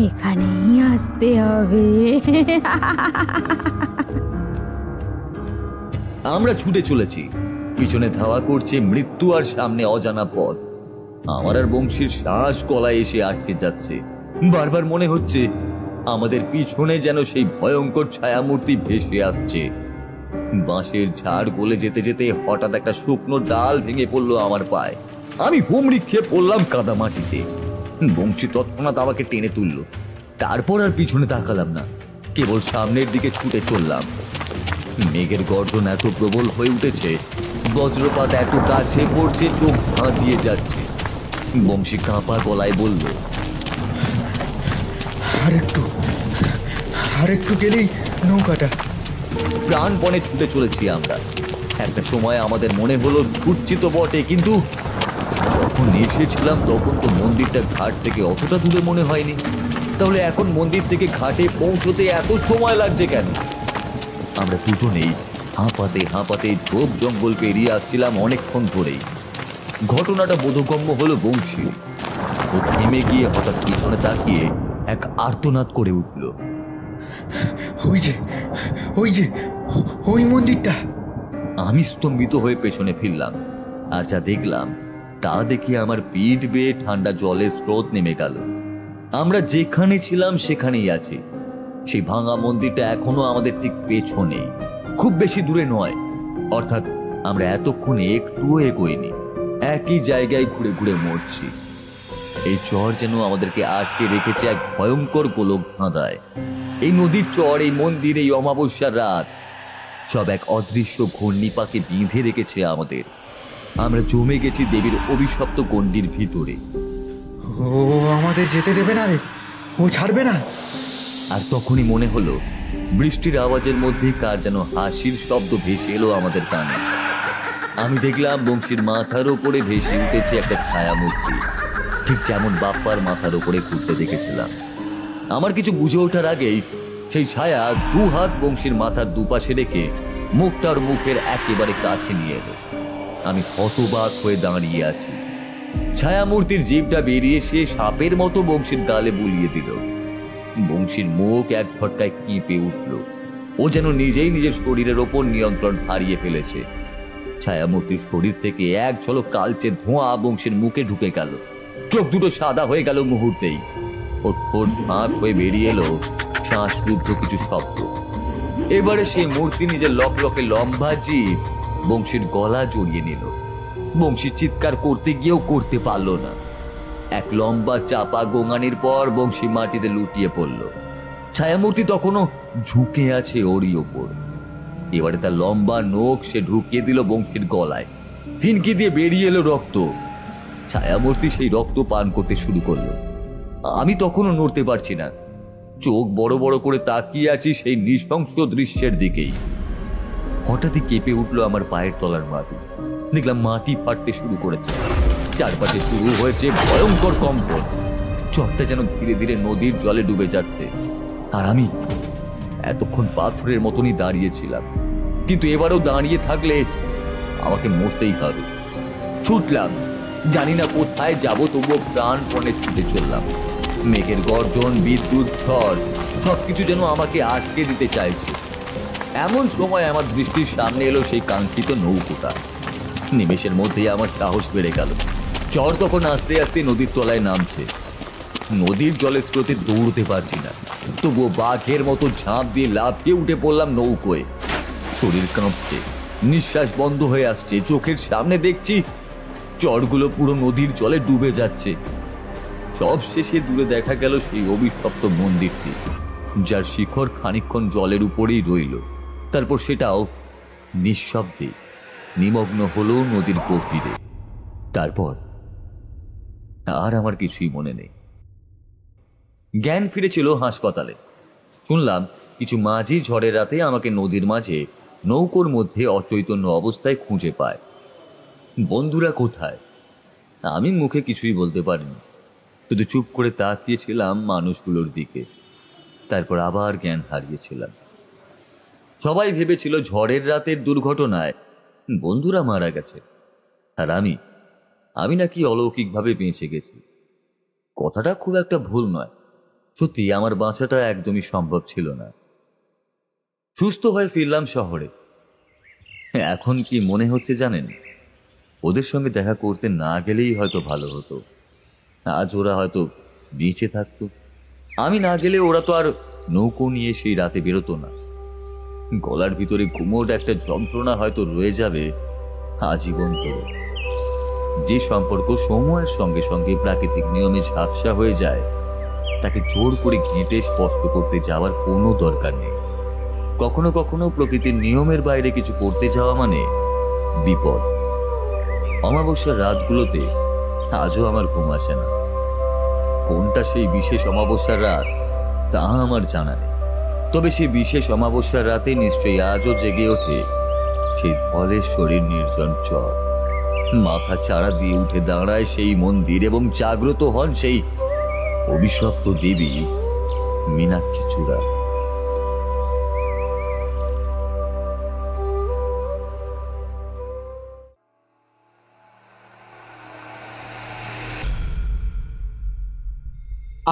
এখানেই আসতে হবে। আমরা ছুটে চলেছি। পিছনে ধাওয়া করছে মৃত্যু আর সামনে অজানা পথ। আমার আর বংশীর শ্বাস গলায় এসে আটকে যাচ্ছে। বারবার মনে হচ্ছে আমাদের পিছনে যেন সেই ভয়ঙ্কর ছায়ামূর্তি ভেসে আসছে। বাঁশের ঝাড় গলে যেতে যেতে হঠাৎ একটা শুকনো ডাল ভেঙে পড়লো আমার পায়ে। আমি হুমড়ি খেয়ে পড়লাম কাদা মাটিতে। বংশী তৎক্ষণাৎ আমাকে টেনে তুলল। তারপর আর পিছনে তাকালাম না, কেবল সামনের দিকে ছুটে চললাম। মেঘের গর্জন এত প্রবল হয়ে উঠেছে, বজ্রপাত এত কাছে পড়ছে, চোখ ভাঁ দিয়ে যাচ্ছে। বংশী কাঁপা গলায় বলল, আর একটু গেলেই নৌকাটা। প্রাণপণে ছুটে চলেছি আমরা। একটা সময় আমাদের মনে হলো ছুটছি তো বটে, কিন্তু যখন এসেছিলাম তখন তো মন্দিরটা ঘাট থেকে অতটা দূরে মনে হয়নি। তাহলে এখন মন্দির থেকে ঘাটে পৌঁছতে এত সময় লাগছে কেন? আমরা দুজনেই হাঁপাতে হাঁপাতে ঝোপ জঙ্গল পেরিয়ে আসছিলাম অনেকক্ষণ ধরেই। ঘটনাটা বোধগম্য হলো বংশী। ও থেমে গিয়ে হঠাৎ পিছনে তাকিয়ে এক আর্তনাদ করে উঠল, ওই মন্দিরটা। আমি স্তম্ভিত হয়ে পেছনে ফিরলাম, আর যা দেখলাম তা দেখে আমার পিঠ বেয়ে ঠান্ডা জলের স্রোত নেমে গেল। আমরা যেখানে ছিলাম সেখানেই আছি। সেই ভাঙা মন্দিরটা এখনো আমাদের ঠিক পেছনেই, খুব বেশি দূরে নয়। অর্থাৎ আমরা এতক্ষণে একটুও এগোইনি, একই জায়গায় ঘুরে ঘুরে মরছি। এই চর যেন আমাদেরকে আটকে রেখেছে এক ভয়ঙ্কর গোলক ধাঁধায়। এই নদীর চর, এই মন্দির, এই অমাবস্যার রাত, সব এক অদৃশ্য ঘূর্ণিপাকে বেঁধে রেখেছে আমাদের। আমরা জমে গেছি দেবীর অভিশপ্ত গণ্ডির ভিতরে। ও আমাদের যেতে দেবে না রে, ও ছাড়বে না। আর তখনই মনে হলো বৃষ্টির আওয়াজের মধ্যেই কার যেন হাসির শব্দ ভেসে এলো আমাদের কানে। আমি দেখলাম বংশীর মাথার ওপরে ভেসে উঠেছে একটা ছায়ামূর্তি, ঠিক যেমন বাপ্পার মাথার ওপরে ঘুরতে দেখেছিলাম। আমার কিছু বুঝে ওঠার আগেই সেই ছায়া দু হাত বংশীর মাথার দুপাশে রেখে মুখটার মুখের একেবারে কাছে নিয়ে এলো। আমি হতবাক হয়ে দাঁড়িয়ে আছি। ছায়ামূর্তির জিভটা বেরিয়ে সে সাপের মতো বংশীর গালে বুলিয়ে দিল। বংশীর মুখ এক ঝটকায় কেঁপে উঠল। ও যেন নিজেই নিজের শরীরের ওপর নিয়ন্ত্রণ হারিয়ে ফেলেছে। ছায়ামূর্তির শরীর থেকে এক ঝলক কালচে ধোঁয়া বংশীর মুখে ঢুকে গেল। চোখ দুটো সাদা হয়ে গেল মুহূর্তেই। ওর ঠোঁট ফাঁক হয়ে বেরিয়ে এলো শ্বাসরুদ্ধ কিছু শব্দ। এবারে সেই মূর্তি নিজের লকলকে লম্বা জিভ বংশীর গলা জড়িয়ে নিল। বংশী চিৎকার করতে গিয়েও করতে পারল না। এক লম্বা চাপা গোঙানির পর বংশী মাটিতে লুটিয়ে পড়ল। ছায়ামূর্তি তখনও ঝুঁকে আছে ওরই ওপর। এবারে তার লম্বা নখ সে ঢুকিয়ে দিল বংশীর গলায়। ফিনকি দিয়ে বেরিয়ে এলো রক্ত। ছায়ামূর্তি সেই রক্ত পান করতে শুরু করলো। আমি তখনও নড়তে পারছি না, চোখ বড় বড় করে তাকিয়ে আছি সেই নৃশংস দৃশ্যের দিকেই। হঠাৎই কেঁপে উঠলো আমার পায়ের তলার মাটি। দেখলাম মাটি ফাটতে শুরু করেছে। চারপাশে শুরু হয়েছে ভয়ঙ্কর কম্পন। চরটা যেন ধীরে ধীরে নদীর জলে ডুবে যাচ্ছে। আর আমি এতক্ষণ পাথরের মতনই দাঁড়িয়েছিলাম, কিন্তু এবারও দাঁড়িয়ে থাকলে আমাকে মরতেই হবে। ছুটলাম, জানি না কোথায় যাব, তবুও প্রাণপণে ছুটে চললাম। মেঘের গর্জন, বিদ্যুৎ ঝড় সবকিছু যেন আমাকে আটকে দিতে চাইছে। এমন সময় আমার দৃষ্টির সামনে এলো সেই কাঙ্ক্ষিত নৌকোটা। নিমেষের মধ্যেই আমার সাহস বেড়ে গেল। চর তখন আস্তে আস্তে নদীর তলায় নামছে। নদীর জলের স্রোতে দৌড়তে পারছি না, তবুও বাঘের মতো ঝাঁপ দিয়ে লাফিয়ে উঠে পড়লাম নৌকোয়। শরীর কাঁপছে, নিঃশ্বাস বন্ধ হয়ে আসছে। চোখের সামনে দেখছি চরগুলো পুরো নদীর জলে ডুবে যাচ্ছে। সব শেষে দূরে দেখা গেল সেই অভিশপ্ত মন্দিরটি, যার শিখর খানিকক্ষণ জলের উপরেই রইল। তারপর সেটাও নিঃশব্দে নিমগ্ন হলো নদীর গভীরে। তারপর আর আমার কিছুই মনে নেই। জ্ঞান ফিরেছিল হাসপাতালে। শুনলাম কিছু মাঝি ঝড়ের রাতে আমাকে নদীর মাঝে নৌকোর মধ্যে অচৈতন্য অবস্থায় খুঁজে পায়। বন্ধুরা কোথায়? আমি মুখে কিছুই বলতে পারিনি, শুধু চুপ করে তাকিয়েছিলাম মানুষগুলোর দিকে। তারপর আবার জ্ঞান হারিয়েছিলাম। সবাই ভেবেছিল ঝড়ের রাতের দুর্ঘটনায় বন্ধুরা মারা গেছে, আর আমি নাকি অলৌকিকভাবে বেঁচে গেছি। কথাটা খুব একটা ভুল নয়। সত্যি আমার বাঁচাটা একদমই সম্ভব ছিল না। সুস্থ হয়ে ফিরলাম শহরে। এখন কি মনে হচ্ছে জানেন? ওদের সঙ্গে দেখা করতে না গেলেই হয়তো ভালো হতো। আজ ওরা হয়তো বেঁচে থাকতো। আমি না গেলে ওরা তো আর নৌকো নিয়ে সেই রাতে বেরোতো না। গলার ভিতরে গুমোট একটা যন্ত্রণা হয়তো রয়ে যাবে আজীবন ধরে। যে সম্পর্ক সময়ের সঙ্গে সঙ্গে প্রাকৃতিক নিয়মে ঝাপসা হয়ে যায়, তাকে জোর করে ঘেঁটে স্পষ্ট করতে যাওয়ার কোনো দরকার নেই। কখনো কখনো প্রকৃতির নিয়মের বাইরে কিছু করতে যাওয়া মানে বিপদ। অমাবস্যার রাতগুলোতে আজও আমার ঘুম আসে না। কোনটা সেই বিশেষ অমাবস্যার রাত তা আমার জানা নেই, তবে সেই বিশেষ অমাবস্যার রাতে নিশ্চয়ই আজও জেগে ওঠে সেই ধলেশ্বরীর নির্জন চর। মাথা চাড়া দিয়ে উঠে দাঁড়ায় সেই মন্দির এবং জাগ্রত হন সেই অভিশপ্ত দেবী মীনাক্ষী চূড়া।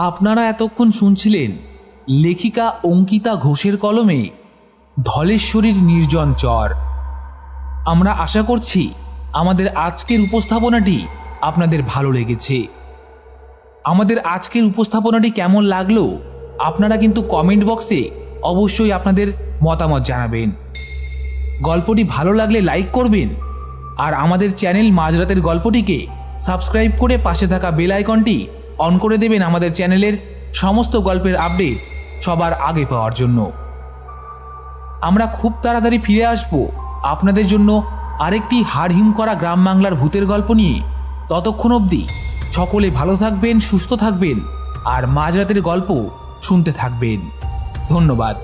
আপনারা এতক্ষণ শুনছিলেন লেখিকা অঙ্কিতা ঘোষের কলমে ধলেশ্বরীর নির্জন চর। আমরা আশা করছি আমাদের আজকের উপস্থাপনাটি আপনাদের ভালো লেগেছে। আমাদের আজকের উপস্থাপনাটি কেমন লাগলো আপনারা কিন্তু কমেন্ট বক্সে অবশ্যই আপনাদের মতামত জানাবেন। গল্পটি ভালো লাগলে লাইক করবেন, আর আমাদের চ্যানেল মাঝরাতের গল্পটিকে সাবস্ক্রাইব করে পাশে থাকা বেল আইকনটি অন করে দেবেন আমাদের চ্যানেলের সমস্ত গল্পের আপডেট সবার আগে পাওয়ার জন্য। আমরা খুব তাড়াতাড়ি ফিরে আসব আপনাদের জন্য আরেকটি হাড়হিম করা গ্রাম বাংলার ভূতের গল্প নিয়ে। ততক্ষণ অবধি সকলে ভালো থাকবেন, সুস্থ থাকবেন, আর মাঝরাতের গল্প শুনতে থাকবেন। ধন্যবাদ।